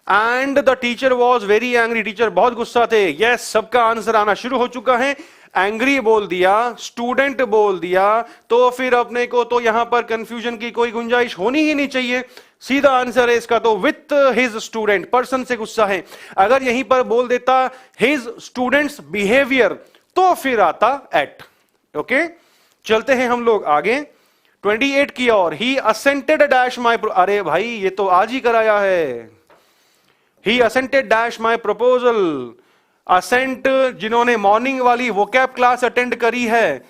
And the teacher was very angry, teacher बहुत गुस्सा थे। यस, सबका आंसर आना शुरू हो चुका है। एंग्री बोल दिया, स्टूडेंट बोल दिया, तो फिर अपने को तो यहां पर कंफ्यूजन की कोई गुंजाइश होनी ही नहीं चाहिए। सीधा आंसर है इसका तो विथ हिज स्टूडेंट, पर्सन से गुस्सा है। अगर यहीं पर बोल देता हिज स्टूडेंट्स बिहेवियर तो फिर आता एट। ओके, चलते हैं हम लोग आगे 28 की ओर। ही असेंटेड डैश माई, अरे भाई ये तो आज ही कराया है। He assented dash my proposal. Assent जिन्होंने मॉर्निंग वाली वोकैब क्लास अटेंड करी है,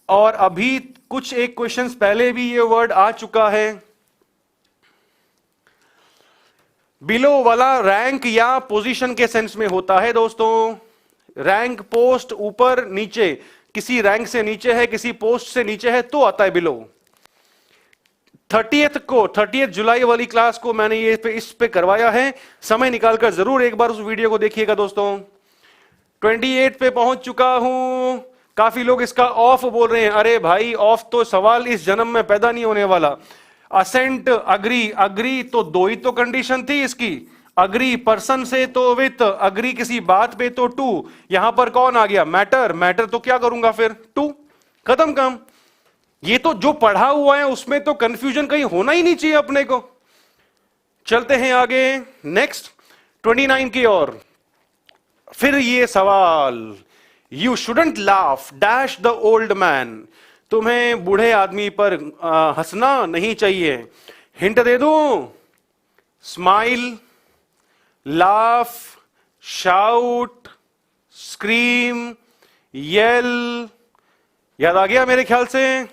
और अभी कुछ एक क्वेश्चंस पहले भी ये वर्ड आ चुका है। बिलो वाला रैंक या पोजीशन के सेंस में होता है दोस्तों। रैंक, पोस्ट, ऊपर नीचे, किसी रैंक से नीचे है, किसी पोस्ट से नीचे है तो आता है बिलो। 30 जुलाई वाली क्लास को मैंने ये इस पे करवाया है, समय निकालकर जरूर एक बार उस वीडियो को देखिएगा दोस्तों। 28 पे पहुंच चुका हूं। काफी लोग इसका ऑफ बोल रहे हैं, अरे भाई ऑफ तो सवाल इस जन्म में पैदा नहीं होने वाला। असेंट, अग्री, अग्री तो दो ही तो कंडीशन थी इसकी। अग्री पर्सन से तो विथ, अग्री किसी बात पे तो टू। यहां पर कौन आ गया? मैटर। मैटर तो क्या करूंगा फिर? टू, खत्म काम। ये तो जो पढ़ा हुआ है उसमें तो कंफ्यूजन कहीं होना ही नहीं चाहिए अपने को। चलते हैं आगे नेक्स्ट 29 की ओर। फिर ये सवाल, you shouldn't laugh dash the old man, तुम्हें बूढ़े आदमी पर हंसना नहीं चाहिए। हिंट दे दूं? Smile, laugh, shout, scream, yell. याद आ गया मेरे ख्याल से,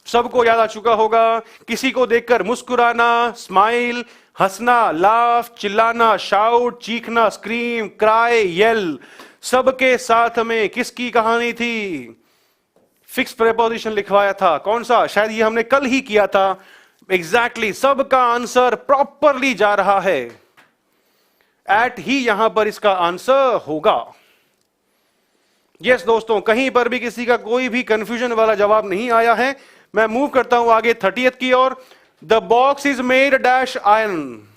सबको याद आ चुका होगा। किसी को देखकर मुस्कुराना, स्माइल, हंसना, लाफ, चिल्लाना, शाउट, चीखना, स्क्रीम, क्राई, येल, सबके साथ में किसकी कहानी थी? फिक्स प्रेपोजिशन लिखवाया था। कौन सा? शायद ये हमने कल ही किया था। एग्जैक्टली, सबका आंसर प्रॉपरली जा रहा है। एट ही यहां पर इसका आंसर होगा। यस दोस्तों, कहीं पर भी किसी का कोई भी कंफ्यूजन वाला जवाब नहीं आया है। मैं मूव करता हूं आगे 30 की ओर। The box is made dash iron,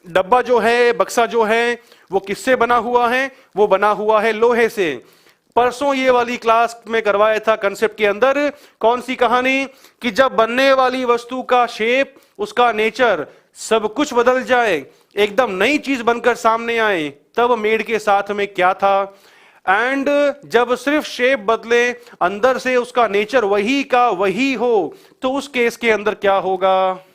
डब्बा जो है, बक्सा जो है, वो किससे बना हुआ है? वो बना हुआ है लोहे से। परसों ये वाली क्लास में करवाया था कंसेप्ट के अंदर। कौन सी कहानी? कि जब बनने वाली वस्तु का शेप, उसका नेचर, सब कुछ बदल जाए, एकदम नई चीज बनकर सामने आए, तब मेड के साथ में क्या था? एंड जब सिर्फ शेप बदले, अंदर से उसका नेचर वही का वही हो, तो उस केस के अंदर क्या होगा?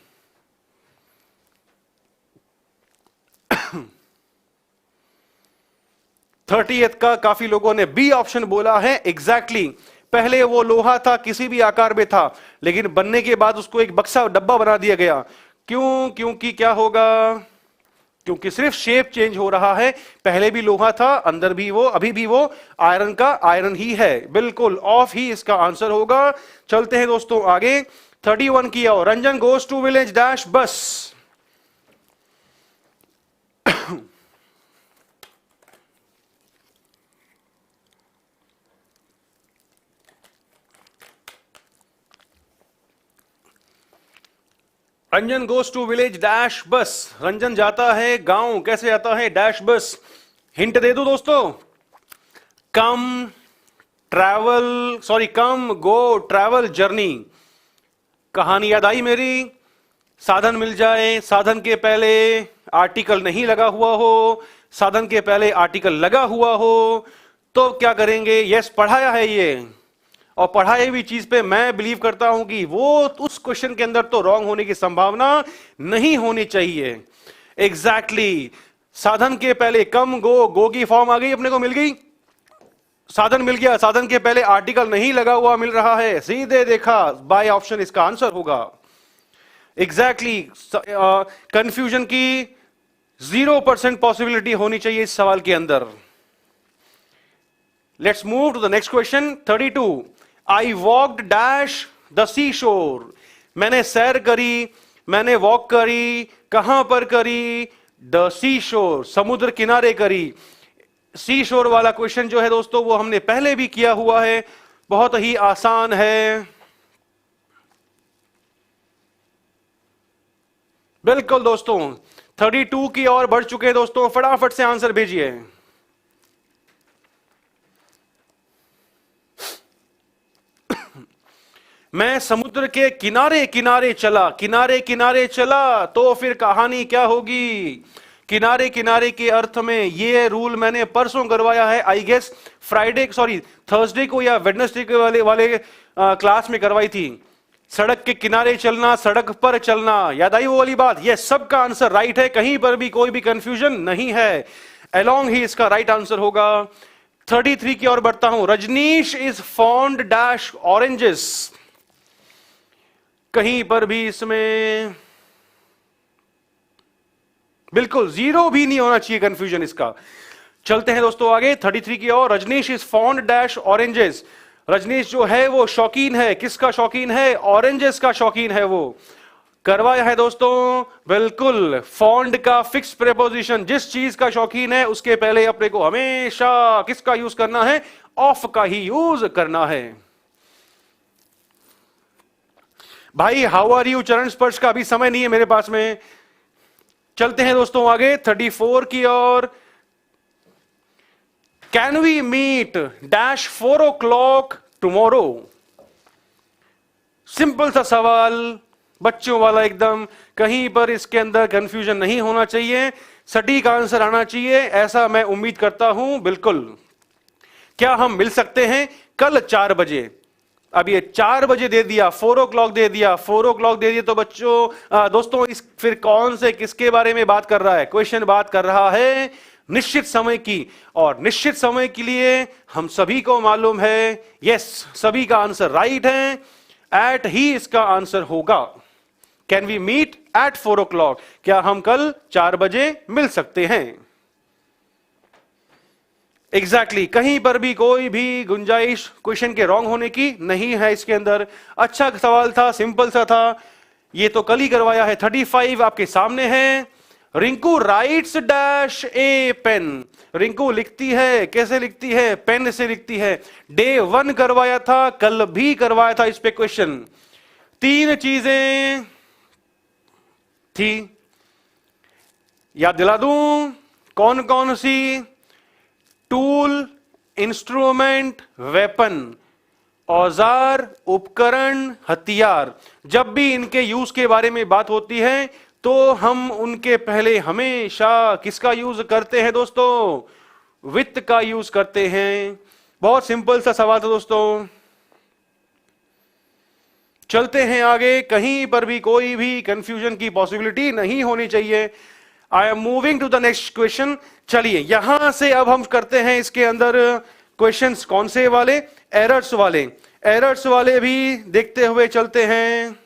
थर्टीएथ का काफी लोगों ने बी ऑप्शन बोला है। एग्जैक्टली, पहले वो लोहा था, किसी भी आकार में था, लेकिन बनने के बाद उसको एक बक्सा, डब्बा बना दिया गया। क्यों? क्योंकि क्या होगा? क्योंकि सिर्फ शेप चेंज हो रहा है। पहले भी लोहा था, अंदर भी वो, अभी भी वो आयरन का आयरन ही है। बिल्कुल ऑफ ही इसका आंसर होगा। चलते हैं दोस्तों आगे 31 की ओर। Ranjan goes to village dash bus. Ranjan goes to village dash bus. Ranjan जाता है गांव, कैसे जाता है? डैश बस। हिंट दे दो दोस्तों। कम ट्रैवल, सॉरी कम गो ट्रैवल जर्नी। कहानी याद आई मेरी? साधन मिल जाए, साधन के पहले आर्टिकल नहीं लगा हुआ हो, साधन के पहले आर्टिकल लगा हुआ हो, तो क्या करेंगे? यस, पढ़ाया है ये, और पढ़ाई हुई चीज पे मैं बिलीव करता हूं कि वो उस क्वेश्चन के अंदर तो रॉन्ग होने की संभावना नहीं होनी चाहिए। एग्जैक्टली साधन के पहले कम गो, गो की फॉर्म आ गई, अपने को मिल गई, साधन मिल गया, साधन के पहले आर्टिकल नहीं लगा हुआ मिल रहा है, सीधे देखा बाय ऑप्शन इसका आंसर होगा। एग्जैक्टली कंफ्यूजन की 0% पॉसिबिलिटी होनी चाहिए इस सवाल के अंदर। Let's move to the next question 32। I walked dash the sea shore. मैंने सैर करी, मैंने वॉक करी, कहां पर करी? द सी शोर, समुद्र किनारे करी। सी शोर वाला क्वेश्चन जो है दोस्तों वो हमने पहले भी किया हुआ है, बहुत ही आसान है। बिल्कुल दोस्तों 32 की ओर बढ़ चुके हैं दोस्तों, फटाफट से आंसर भेजिए। मैं समुद्र के किनारे किनारे चला, किनारे किनारे चला, तो फिर कहानी क्या होगी? किनारे किनारे के अर्थ में ये रूल मैंने परसों करवाया है, I guess Friday, sorry Thursday को या वेडनेसडे के वाले क्लास में करवाई थी। सड़क के किनारे चलना, सड़क पर चलना, याद आई वो वाली बात? ये सबका आंसर राइट है, कहीं पर भी कोई भी कंफ्यूजन नहीं है, अलोंग ही इसका राइट आंसर होगा। 33 की ओर बढ़ता हूं। Rajneesh is fond dash oranges. कहीं पर भी इसमें बिल्कुल जीरो भी नहीं होना चाहिए कंफ्यूजन इसका। चलते हैं दोस्तों आगे 33 की ओर। Rajnish is fond dash oranges. Rajnish जो है वो शौकीन है, किसका शौकीन है? ऑरेंजेस का शौकीन है वो। करवाया है दोस्तों, बिल्कुल फॉन्ड का फिक्स प्रेपोजिशन, जिस चीज का शौकीन है उसके पहले अपने को हमेशा किसका यूज करना है? ऑफ का ही यूज करना है। भाई हाउ आर यू चरण स्पर्श का अभी समय नहीं है मेरे पास में। चलते हैं दोस्तों आगे 34 की ओर। Can we meet dash 4 o'clock tomorrow. Simple सा सवाल, बच्चों वाला एकदम, कहीं पर इसके अंदर कंफ्यूजन नहीं होना चाहिए, सटीक आंसर आना चाहिए, ऐसा मैं उम्मीद करता हूं। बिल्कुल, क्या हम मिल सकते हैं कल 4 बजे? अब ये 4 बजे दे दिया, 4 o'clock दे दिया, 4 o'clock दे दिया, तो बच्चों दोस्तों इस फिर कौन से किसके बारे में बात कर रहा है? क्वेश्चन बात कर रहा है निश्चित समय की, और निश्चित समय के लिए हम सभी को मालूम है, यस सभी का आंसर राइट है, एट ही इसका आंसर होगा। Can we meet at 4 o'clock, क्या हम कल 4 बजे मिल सकते हैं? एग्जैक्टली कहीं पर भी कोई भी गुंजाइश क्वेश्चन के रॉन्ग होने की नहीं है इसके अंदर। अच्छा सवाल था, सिंपल सा था, ये तो कल ही करवाया है। 35 आपके सामने है। रिंकू राइट्स डैश ए पेन। रिंकू लिखती है, कैसे लिखती है? पेन से लिखती है। डे 1 करवाया था, कल भी करवाया था इस पे क्वेश्चन। 3 चीजें थी, याद दिला दूं कौन कौन सी? टूल, इंस्ट्रूमेंट, वेपन, औजार, उपकरण, हथियार। जब भी इनके यूज के बारे में बात होती है तो हम उनके पहले हमेशा किसका यूज करते हैं दोस्तों? वित्त का यूज करते हैं। बहुत सिंपल सा सवाल था दोस्तों। चलते हैं आगे, कहीं पर भी कोई भी कंफ्यूजन की पॉसिबिलिटी नहीं होनी चाहिए। I am moving to the next question. चलिए यहां से अब हम करते हैं इसके अंदर क्वेश्चंस कौन से वाले? एरर्स वाले। एरर्स वाले भी देखते हुए चलते हैं।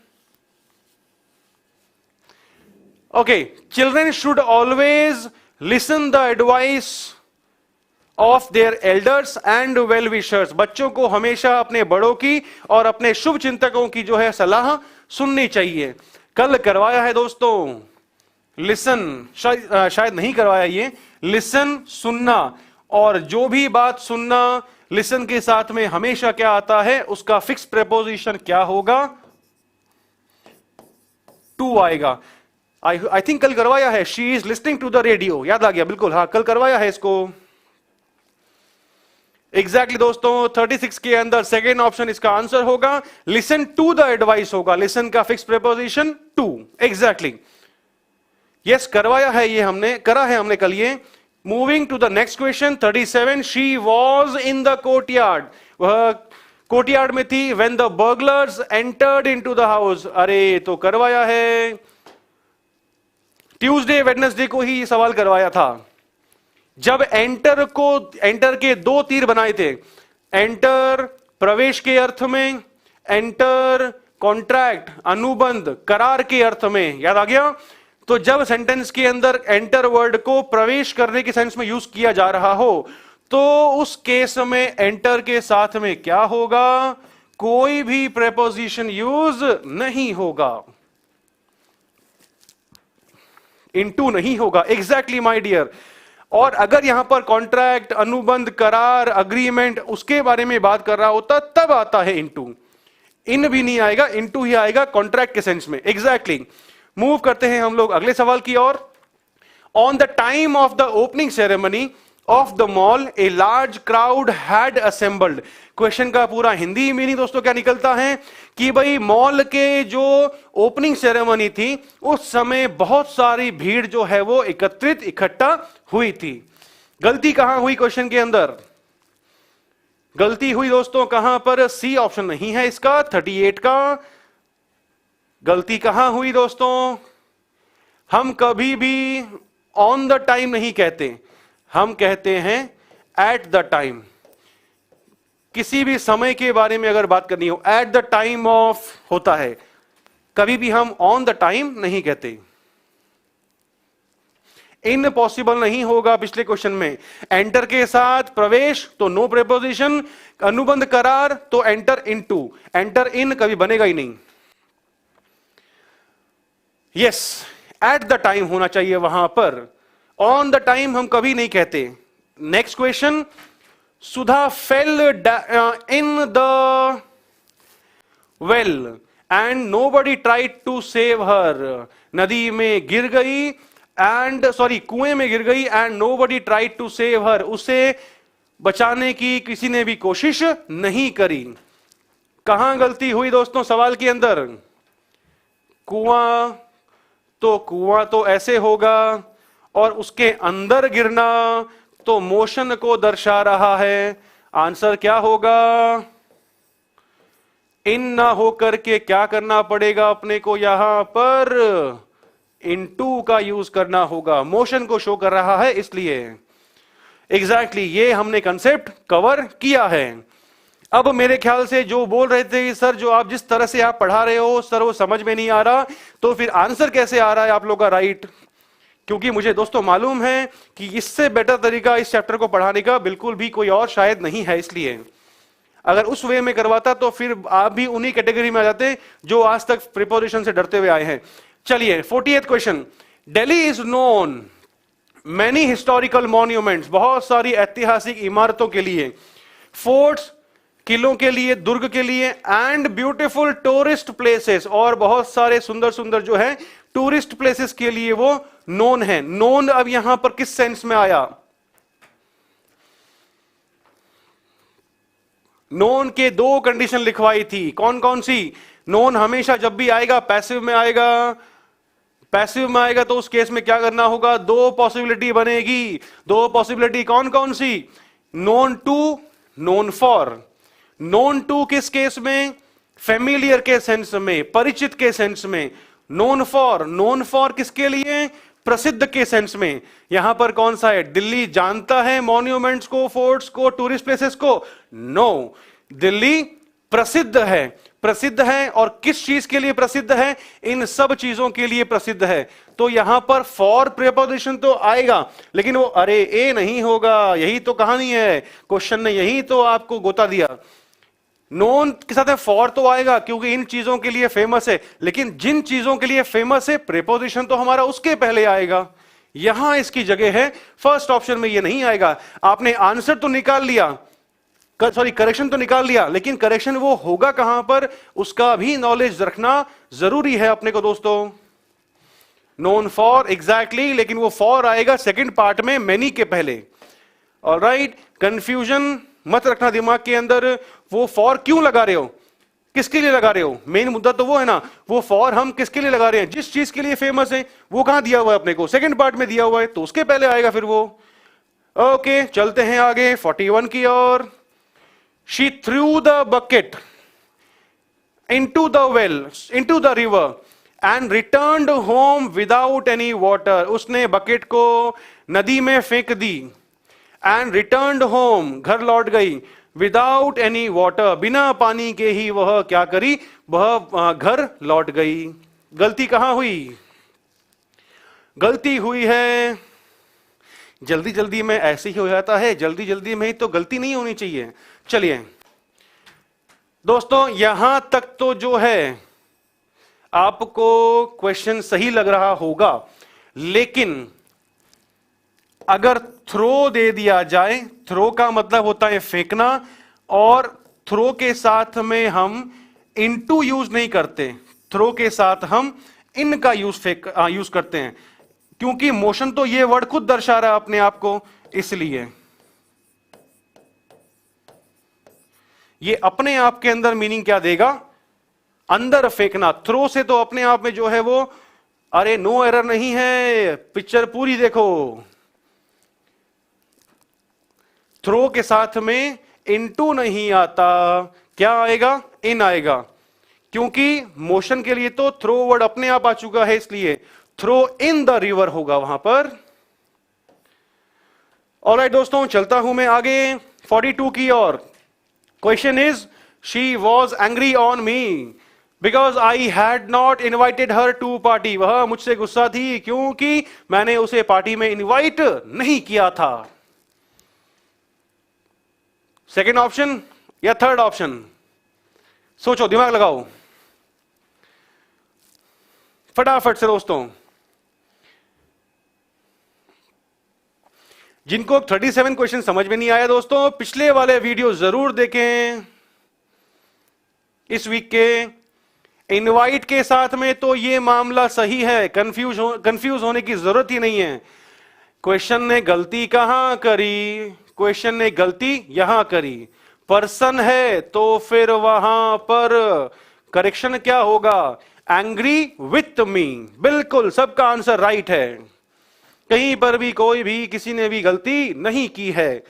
Okay, children should always listen the advice of their elders and well wishers. बच्चों को हमेशा अपने बड़ों की और अपने शुभ चिंतकों की जो है सलाह सुननी चाहिए। कल करवाया है दोस्तों लिसन, शायद नहीं करवाया ये, लिसन सुनना, और जो भी बात सुनना, लिसन के साथ में हमेशा क्या आता है? उसका फिक्स प्रेपोजिशन क्या होगा? टू आएगा। आई थिंक कल करवाया है, she is listening to the radio, याद आ गया बिल्कुल, हाँ कल करवाया है इसको। एग्जैक्टली दोस्तों 36 के अंदर सेकेंड ऑप्शन इसका आंसर होगा, लिसन टू द एडवाइस होगा, लिसन का fix preposition to, exactly yes करवाया है ये हमने, करा है हमने कल ये। Moving to the next question 37, she was in the courtyard, वह कोर्टयार्ड में थी when the burglars entered into the house, अरे तो करवाया है, ट्यूसडे वेडनेसडे को ही ये सवाल करवाया था, जब एंटर के दो तीर बनाए थे, एंटर प्रवेश के अर्थ में, एंटर कॉन्ट्रैक्ट अनुबंध करार के अर्थ में, याद आ गया। तो जब सेंटेंस के अंदर एंटर वर्ड को प्रवेश करने के सेंस में यूज किया जा रहा हो, तो उस केस में एंटर के साथ में क्या होगा, कोई भी प्रेपोजिशन यूज नहीं होगा, इनटू नहीं होगा, एग्जैक्टली माय डियर। और अगर यहां पर कॉन्ट्रैक्ट अनुबंध करार अग्रीमेंट उसके बारे में बात कर रहा होता तब आता है इनटू, इन भी नहीं आएगा, इनटू ही आएगा कॉन्ट्रैक्ट के सेंस में, एग्जैक्टली। मूव करते हैं हम लोग अगले सवाल की ओर। On the time of the opening ceremony of the mall a large crowd had assembled. Question का पूरा हिंदी मीनिंग दोस्तों क्या निकलता है कि भाई मॉल के जो ओपनिंग सेरेमनी थी उस समय बहुत सारी भीड़ जो है वो एकत्रित इकट्ठा हुई थी। गलती कहां हुई क्वेश्चन के अंदर, गलती हुई दोस्तों कहां पर, सी ऑप्शन नहीं है इसका 38 का। गलती कहां हुई दोस्तों, हम कभी भी ऑन द टाइम नहीं कहते, हम कहते हैं एट द टाइम। किसी भी समय के बारे में अगर बात करनी हो एट द टाइम ऑफ होता है, कभी भी हम ऑन द टाइम नहीं कहते। इम्पॉसिबल नहीं होगा पिछले क्वेश्चन में, एंटर के साथ प्रवेश तो नो प्रेपोजिशन, अनुबंध करार तो एंटर इनटू, एंटर इन कभी बनेगा ही नहीं। यस एट द टाइम होना चाहिए वहां पर, ऑन द टाइम हम कभी नहीं कहते। Next question, Sudha fell in the well and nobody tried to save her, नदी में गिर गई एंड कुएं में गिर गई and nobody tried to save her, उसे बचाने की किसी ने भी कोशिश नहीं करी। कहां गलती हुई दोस्तों सवाल के अंदर, कुआं तो ऐसे होगा और उसके अंदर गिरना तो मोशन को दर्शा रहा है, आंसर क्या होगा, इन ना होकर के क्या करना पड़ेगा अपने को, यहां पर इनटू का यूज करना होगा, मोशन को शो कर रहा है इसलिए। एग्जैक्टली ये हमने कंसेप्ट कवर किया है। अब मेरे ख्याल से जो बोल रहे थे सर जो आप जिस तरह से आप पढ़ा रहे हो सर वो समझ में नहीं आ रहा, तो फिर आंसर कैसे आ रहा है आप लोग का राइट, क्योंकि मुझे दोस्तों मालूम है कि इससे बेटर तरीका इस चैप्टर को पढ़ाने का बिल्कुल भी कोई और शायद नहीं है। इसलिए अगर उस वे में करवाता तो फिर आप भी उन्हीं कैटेगरी में आ जाते जो आज तक प्रिपोजिशन से डरते हुए आए हैं। चलिए 48th question, Delhi is known many historical monuments, बहुत सारी ऐतिहासिक इमारतों के लिए, फोर्ट्स किलों के लिए, दुर्ग के लिए, एंड ब्यूटीफुल टूरिस्ट प्लेसेस, और बहुत सारे सुंदर सुंदर जो है टूरिस्ट प्लेसेस के लिए वो नोन है। नोन अब यहां पर किस सेंस में आया, नोन के दो कंडीशन लिखवाई थी, कौन कौन सी, नोन हमेशा जब भी आएगा पैसिव में आएगा, पैसिव में आएगा तो उस केस में क्या करना होगा, दो पॉसिबिलिटी बनेगी, दो पॉसिबिलिटी कौन कौन सी, known to, known for. Known to किस केस में, फेमिलियर के सेंस में, परिचित के सेंस में। नोन फॉर किसके लिए, प्रसिद्ध के सेंस में। यहां पर कौन सा है, दिल्ली जानता है मॉन्यूमेंट्स को, फोर्ट्स को, टूरिस्ट प्लेसेस को, नो, दिल्ली प्रसिद्ध है, प्रसिद्ध है, और किस चीज के लिए प्रसिद्ध है, इन सब चीजों के लिए प्रसिद्ध है। तो यहां पर फॉर प्रीपोजिशन तो आएगा, लेकिन वो अरे ए नहीं होगा, यही तो कहानी है, क्वेश्चन ने यही तो आपको गोता दिया। नोन के साथ फॉर तो आएगा क्योंकि इन चीजों के लिए फेमस है, लेकिन जिन चीजों के लिए फेमस है प्रीपोजिशन तो हमारा उसके पहले आएगा, यहां इसकी जगह है, फर्स्ट ऑप्शन में ये नहीं आएगा। आपने आंसर तो निकाल लिया, करेक्शन तो निकाल लिया, लेकिन करेक्शन वो होगा कहां पर, उसका भी नॉलेज रखना जरूरी है अपने को दोस्तों। नोन फॉर, एग्जैक्टली, लेकिन वो फॉर आएगा सेकंड पार्ट में मेनी के पहले। ऑलराइट, कंफ्यूजन मत रखना दिमाग के अंदर। वो फॉर क्यों लगा रहे हो, किसके लिए लगा रहे हो, मेन मुद्दा तो वो है ना। वो फॉर हम किसके लिए लगा रहे हैं, जिस चीज के लिए फेमस है वो कहां दिया हुआ है अपने को, सेकंड पार्ट में दिया हुआ है, तो उसके पहले आएगा फिर वो। ओके, चलते हैं आगे 41 की ओर। She threw the bucket into the well, into the river and returned home without any water. उसने बकेट को नदी में फेंक दी and returned home, घर लौट गई without any water, बिना पानी के ही वह क्या करी, वह घर लौट गई। गलती कहां हुई, गलती हुई है जल्दी जल्दी में, ऐसे ही हो जाता है, जल्दी जल्दी में ही तो गलती नहीं होनी चाहिए। चलिए दोस्तों, यहां तक तो जो है आपको क्वेश्चन सही लग रहा होगा, लेकिन अगर थ्रो दे दिया जाए, थ्रो का मतलब होता है फेंकना, और थ्रो के साथ में हम इनटू यूज नहीं करते, थ्रो के साथ हम इन का यूज करते हैं, क्योंकि मोशन तो ये वर्ड खुद दर्शा रहा है अपने आप को, इसलिए ये अपने आप के अंदर मीनिंग क्या देगा, अंदर फेंकना। थ्रो से तो अपने आप में जो है वो, अरे नो एरर नहीं है, पिक्चर पूरी देखो। थ्रो के साथ में इनटू नहीं आता, क्या आएगा, इन आएगा, क्योंकि मोशन के लिए तो थ्रो वर्ड अपने आप आ चुका है, इसलिए थ्रो इन द रिवर होगा वहां पर। ऑलराइट दोस्तों, चलता हूं मैं आगे 42 की ओर। Question is, she was angry on me because I had not invited her to party. वह मुझसे गुस्सा थी क्योंकि मैंने उसे पार्टी में इनवाइट नहीं किया था। सेकेंड ऑप्शन या थर्ड ऑप्शन, सोचो, दिमाग लगाओ फटाफट से दोस्तों। जिनको 37 क्वेश्चन समझ में नहीं आया दोस्तों, पिछले वाले वीडियो जरूर देखें। इस वीक के इनवाइट के साथ में तो ये मामला सही है, कंफ्यूज होने की जरूरत ही नहीं है। क्वेश्चन ने गलती कहां करी, क्वेश्चन ने गलती यहां करी। पर्सन है तो फिर वहां पर करेक्शन क्या होगा, एंग्री विथ मी। बिल्कुल सबका आंसर राइट है, कहीं पर भी कोई भी किसी ने भी गलती नहीं की है।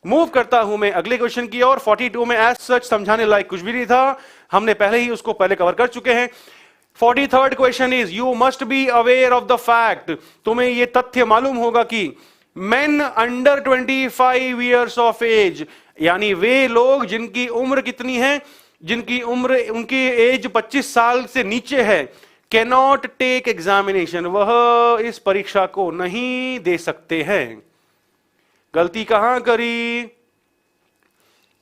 मूव करता हूं मैं अगले क्वेश्चन की ओर। 42 में एज सच समझाने लायक कुछ भी नहीं था, हमने पहले ही उसको पहले कवर कर चुके हैं। 43rd question is, you must be aware of the fact, तुम्हें यह तथ्य मालूम होगा कि men under 25 years of age, यानी वे लोग जिनकी उम्र कितनी है, जिनकी उम्र, उनकी एज 25 साल से नीचे है, कैनॉट टेक एग्जामिनेशन, वह इस परीक्षा को नहीं दे सकते हैं। गलती कहां करी,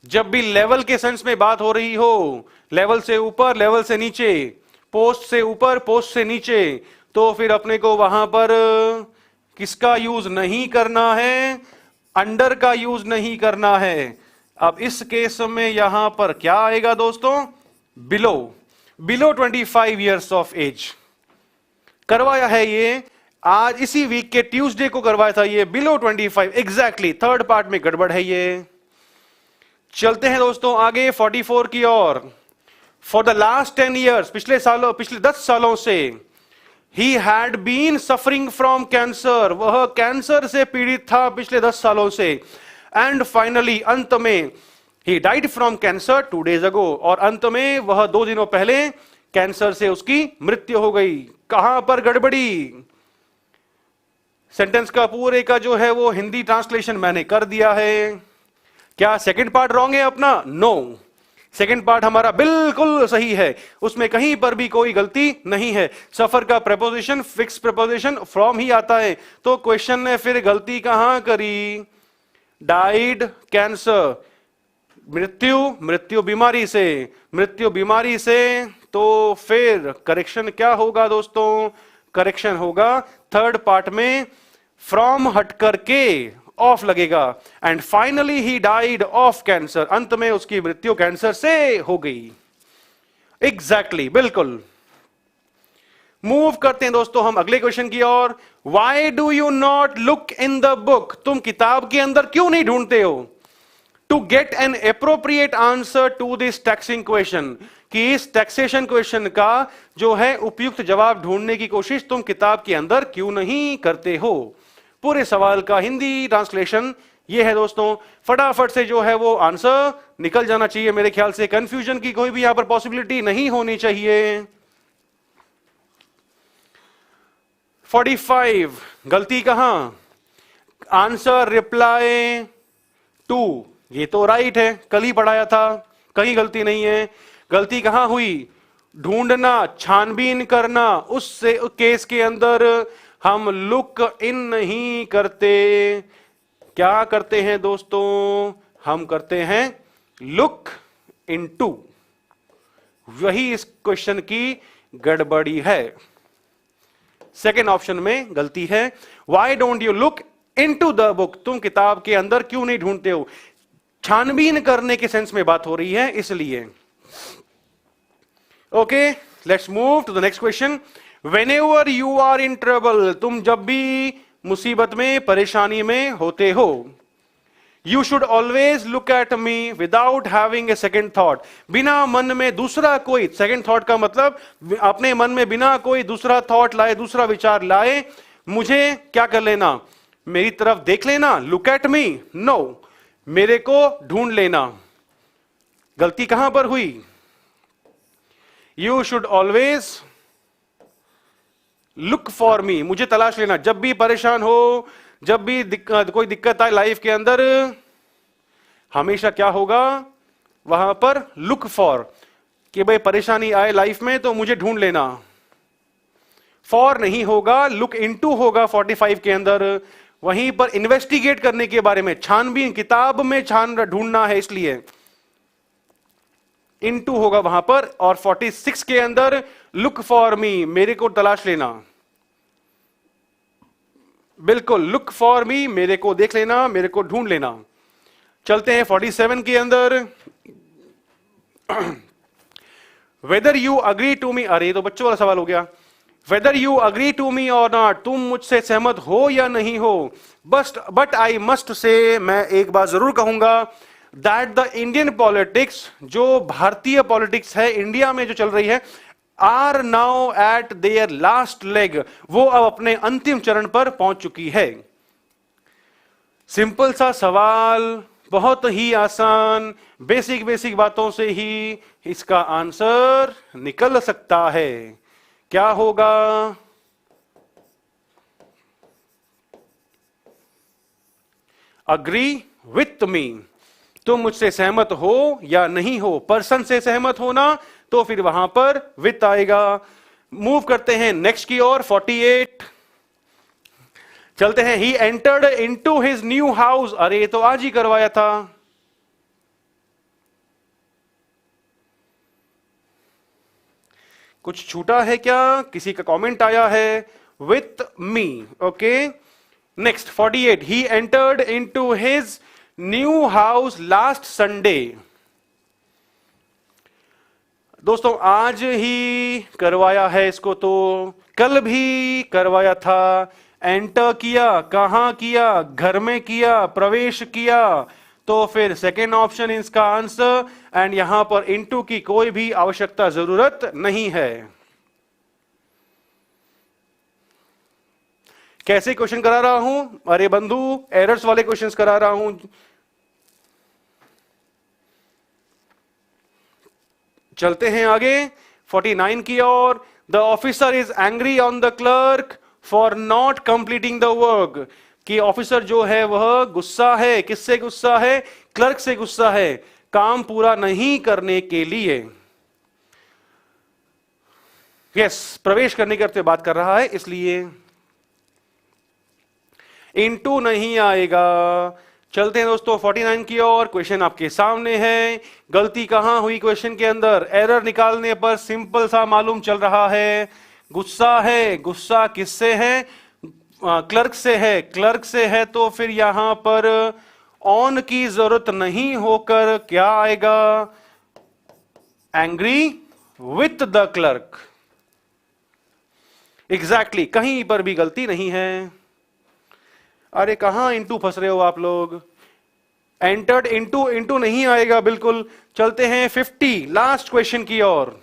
जब भी लेवल के सेंस में बात हो रही हो, लेवल से ऊपर लेवल से नीचे, पोस्ट से ऊपर पोस्ट से नीचे, तो फिर अपने को वहां पर किसका यूज नहीं करना है, अंडर का यूज नहीं करना है। अब इस केस में यहां पर क्या आएगा दोस्तों, बिलो 25 ईयर्स ऑफ एज। करवाया है ये आज इसी वीक के ट्यूसडे को करवाया था ये, बिलो 25 एग्जैक्टली। थर्ड पार्ट में गड़बड़ है ये। चलते हैं दोस्तों आगे 44 की ओर। फॉर द लास्ट 10 ईयर्स, पिछले 10 सालों से, he had been suffering from cancer, वह कैंसर से पीड़ित था पिछले 10 सालों से। एंड फाइनली, अंत में, he died from cancer 2 days ago, और अंत में वह 2 दिनों पहले कैंसर से उसकी मृत्यु हो गई। कहां पर गड़बड़ी, सेंटेंस का पूरे का जो है वो हिंदी ट्रांसलेशन मैंने कर दिया है। क्या सेकंड पार्ट रॉन्ग है अपना, नो, सेकंड पार्ट हमारा बिल्कुल सही है, उसमें कहीं पर भी कोई गलती नहीं है। सफर का preposition fix preposition from he आता है, तो क्वेश्चन ने फिर गलती कहां करी, डाइड कैंसर, मृत्यु बीमारी से, मृत्यु बीमारी से, तो फिर करेक्शन क्या होगा दोस्तों, करेक्शन होगा थर्ड पार्ट में फ्रॉम हट करके ऑफ लगेगा। And finally he died of cancer, अंत में उसकी मृत्यु कैंसर से हो गई। एग्जैक्टली बिल्कुल। मूव करते हैं दोस्तों हम अगले क्वेश्चन की ओर। Why do you not look in the book, तुम किताब के अंदर क्यों नहीं ढूंढते हो? To get an appropriate answer to this taxing question, कि इस टैक्सेशन क्वेश्चन का जो है उपयुक्त जवाब ढूंढने की कोशिश तुम किताब के अंदर क्यों नहीं करते हो? पूरे सवाल का हिंदी ट्रांसलेशन ये है दोस्तों। फटाफट से जो है वो आंसर निकल जाना चाहिए मेरे ख्याल से, कंफ्यूजन की कोई भी यहां पर पॉसिबिलिटी नहीं होनी चाहिए। 45 गलती कहां? आंसर रिप्लाई टू, ये तो राइट है, कल ही पढ़ाया था, कहीं गलती नहीं है। गलती कहां हुई? ढूंढना, छानबीन करना, उससे केस के अंदर हम लुक इन नहीं करते। क्या करते हैं दोस्तों? हम करते हैं लुक इनटू। वही इस क्वेश्चन की गड़बड़ी है, सेकेंड ऑप्शन में गलती है। Why don't you look into the book, तुम किताब के अंदर क्यों नहीं ढूंढते हो? छानबीन करने के सेंस में बात हो रही है इसलिए। Okay, let's move to the next question. Whenever you are in trouble, तुम जब भी मुसीबत में, परेशानी में होते हो। You should always look at me without having a second thought, बिना मन में दूसरा कोई, सेकेंड थॉट का मतलब अपने मन में बिना कोई दूसरा थॉट लाए, दूसरा विचार लाए, मुझे क्या कर लेना? मेरी तरफ देख लेना। लुक एट मी, नो, मेरे को ढूंढ लेना। गलती कहां पर हुई? You should always look for me, मुझे तलाश लेना। जब भी परेशान हो, जब भी कोई दिक्कत आए लाइफ के अंदर, हमेशा क्या होगा वहां पर? लुक फॉर, कि भाई परेशानी आए लाइफ में तो मुझे ढूंढ लेना। फॉर नहीं होगा, लुक इनटू होगा 45 के अंदर। वहीं पर इन्वेस्टिगेट करने के बारे में, छानबीन, किताब में छान ढूंढना है इसलिए इनटू होगा वहां पर। और 46 के अंदर लुक फॉर मी, मेरे को तलाश लेना। बिल्कुल, लुक फॉर मी, मेरे को देख लेना, मेरे को ढूंढ लेना। चलते हैं 47 के अंदर। Whether you agree to me, अरे तो बच्चों वाला सवाल हो गया। Whether you agree to me और नॉट, तुम मुझसे सहमत हो या नहीं हो। बट आई मस्ट से, मैं एक बात जरूर कहूंगा, दैट द इंडियन पॉलिटिक्स, जो भारतीय पॉलिटिक्स है, इंडिया में जो चल रही है, are now at their last leg, वो अब अपने अंतिम चरण पर पहुंच चुकी है। सिंपल सा सवाल, बहुत ही आसान, बेसिक बेसिक बातों से ही इसका आंसर निकल सकता है। क्या होगा? अग्री विथ मी, तुम मुझसे सहमत हो या नहीं हो। पर्सन से सहमत होना तो फिर वहां पर विथ आएगा। मूव करते हैं नेक्स्ट की ओर। 48 चलते हैं। He entered into his new house, अरे ये तो आज ही करवाया था। कुछ छूटा है क्या? किसी का कमेंट आया है? With me, okay. Next 48, he entered into his new house last Sunday. दोस्तों आज ही करवाया है इसको, तो कल भी करवाया था। एंटर किया, कहां किया? घर में किया, प्रवेश किया, तो फिर सेकेंड ऑप्शन इसका आंसर। एंड यहां पर इनटू की कोई भी आवश्यकता जरूरत नहीं है। कैसे क्वेश्चन करा रहा हूं? अरे बंधु, एरर्स वाले क्वेश्चंस करा रहा हूं। चलते हैं आगे 49 की ओर। The officer is angry on the clerk for not completing the work, कि ऑफिसर जो है वह गुस्सा है। किससे गुस्सा है? क्लर्क से गुस्सा है, काम पूरा नहीं करने के लिए। यस, प्रवेश करने करते बात कर रहा है, इसलिए इनटू नहीं आएगा। चलते हैं दोस्तों 49 की ओर। क्वेश्चन आपके सामने है। गलती कहां हुई क्वेश्चन के अंदर? एरर निकालने पर सिंपल सा मालूम चल रहा है, गुस्सा है। गुस्सा किससे है? क्लर्क से है। क्लर्क से है तो फिर यहां पर ऑन की जरूरत नहीं होकर क्या आएगा? Angry with the clerk. Exactly कहीं पर भी गलती नहीं है। अरे कहां इंटू फंस रहे हो आप लोग? एंटर्ड इंटू इंटू नहीं आएगा बिल्कुल। चलते हैं 50 लास्ट क्वेश्चन की ओर।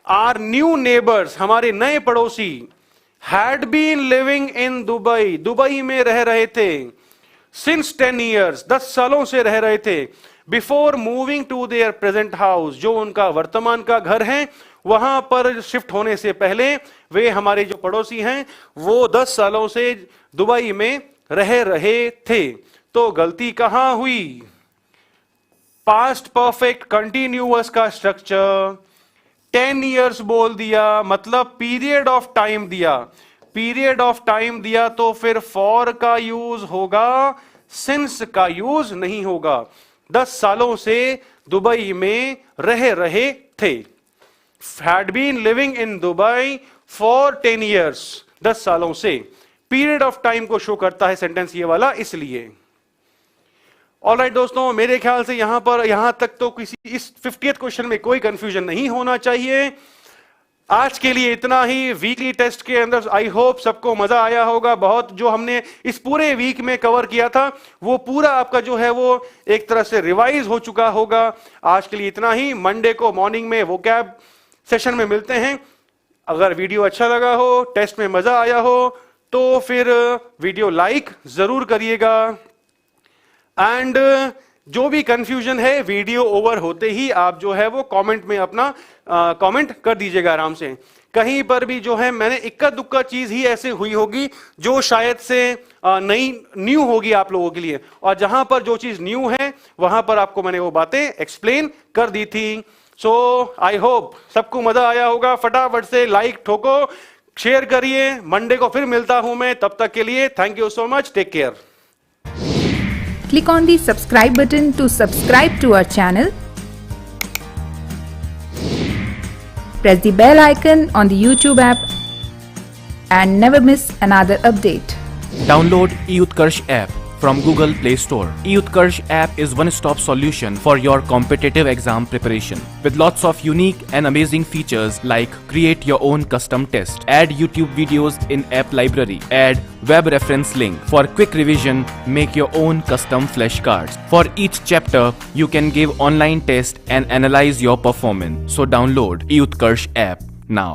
आर न्यू नेबर्स, हमारे नए पड़ोसी, had been living in Dubai, Dubai में रह रहे थे, सिंस 10 ईयर्स, 10 सालों से रह रहे थे, before moving to their present house, जो उनका वर्तमान का घर है वहां पर शिफ्ट होने से पहले वे हमारे जो पड़ोसी हैं वो 10 सालों से दुबई में रह रहे थे। तो गलती कहां हुई? पास्ट परफेक्ट कंटिन्यूअस का स्ट्रक्चर 10 ईयर्स बोल दिया, मतलब पीरियड ऑफ टाइम दिया, पीरियड ऑफ टाइम दिया तो फिर फॉर का यूज होगा, सिंस का यूज नहीं होगा। 10 सालों से दुबई में रह रहे थे, had been living in Dubai for 10 years, 10 सालों से। पीरियड ऑफ टाइम को शो करता है सेंटेंस ये वाला, इसलिए। ऑलराइट दोस्तों, मेरे ख्याल से यहां तक तो किसी इस 50th क्वेश्चन में कोई कंफ्यूजन नहीं होना चाहिए। आज के लिए इतना ही वीकली टेस्ट के अंदर। आई होप सबको मजा आया होगा। बहुत जो हमने इस पूरे वीक में कवर किया था वो पूरा आपका जो है वो एक तरह से रिवाइज हो चुका होगा। आज के लिए इतना ही। मंडे को मॉर्निंग में वोकैब सेशन में मिलते हैं। अगर वीडियो अच्छा लगा हो, टेस्ट में मजा आया हो, तो फिर वीडियो लाइक जरूर करिएगा। एंड जो भी कंफ्यूजन है वीडियो ओवर होते ही आप जो है वो कमेंट में अपना कमेंट कर दीजिएगा आराम से। कहीं पर भी जो है मैंने इक्का दुक्का चीज ही ऐसे हुई होगी जो शायद से नई न्यू होगी आप लोगों के लिए, और जहां पर जो चीज न्यू है वहां पर आपको मैंने वो बातें एक्सप्लेन कर दी थी। सो आई होप सबको मजा आया होगा। फटाफट से लाइक ठोको, शेयर करिए। मंडे को फिर मिलता हूं मैं, तब तक के लिए thank you so much, take care. Click on the subscribe button to subscribe to our channel. Press the bell icon on the YouTube app and never miss another update. Download eUtkarsh app from Google Play Store. eUtkarsh app is one-stop solution for your competitive exam preparation with lots of unique and amazing features like create your own custom test, add YouTube videos in app library, add web reference link for quick revision, make your own custom flashcards. For each chapter, you can give online test and analyze your performance. So download eUtkarsh app now.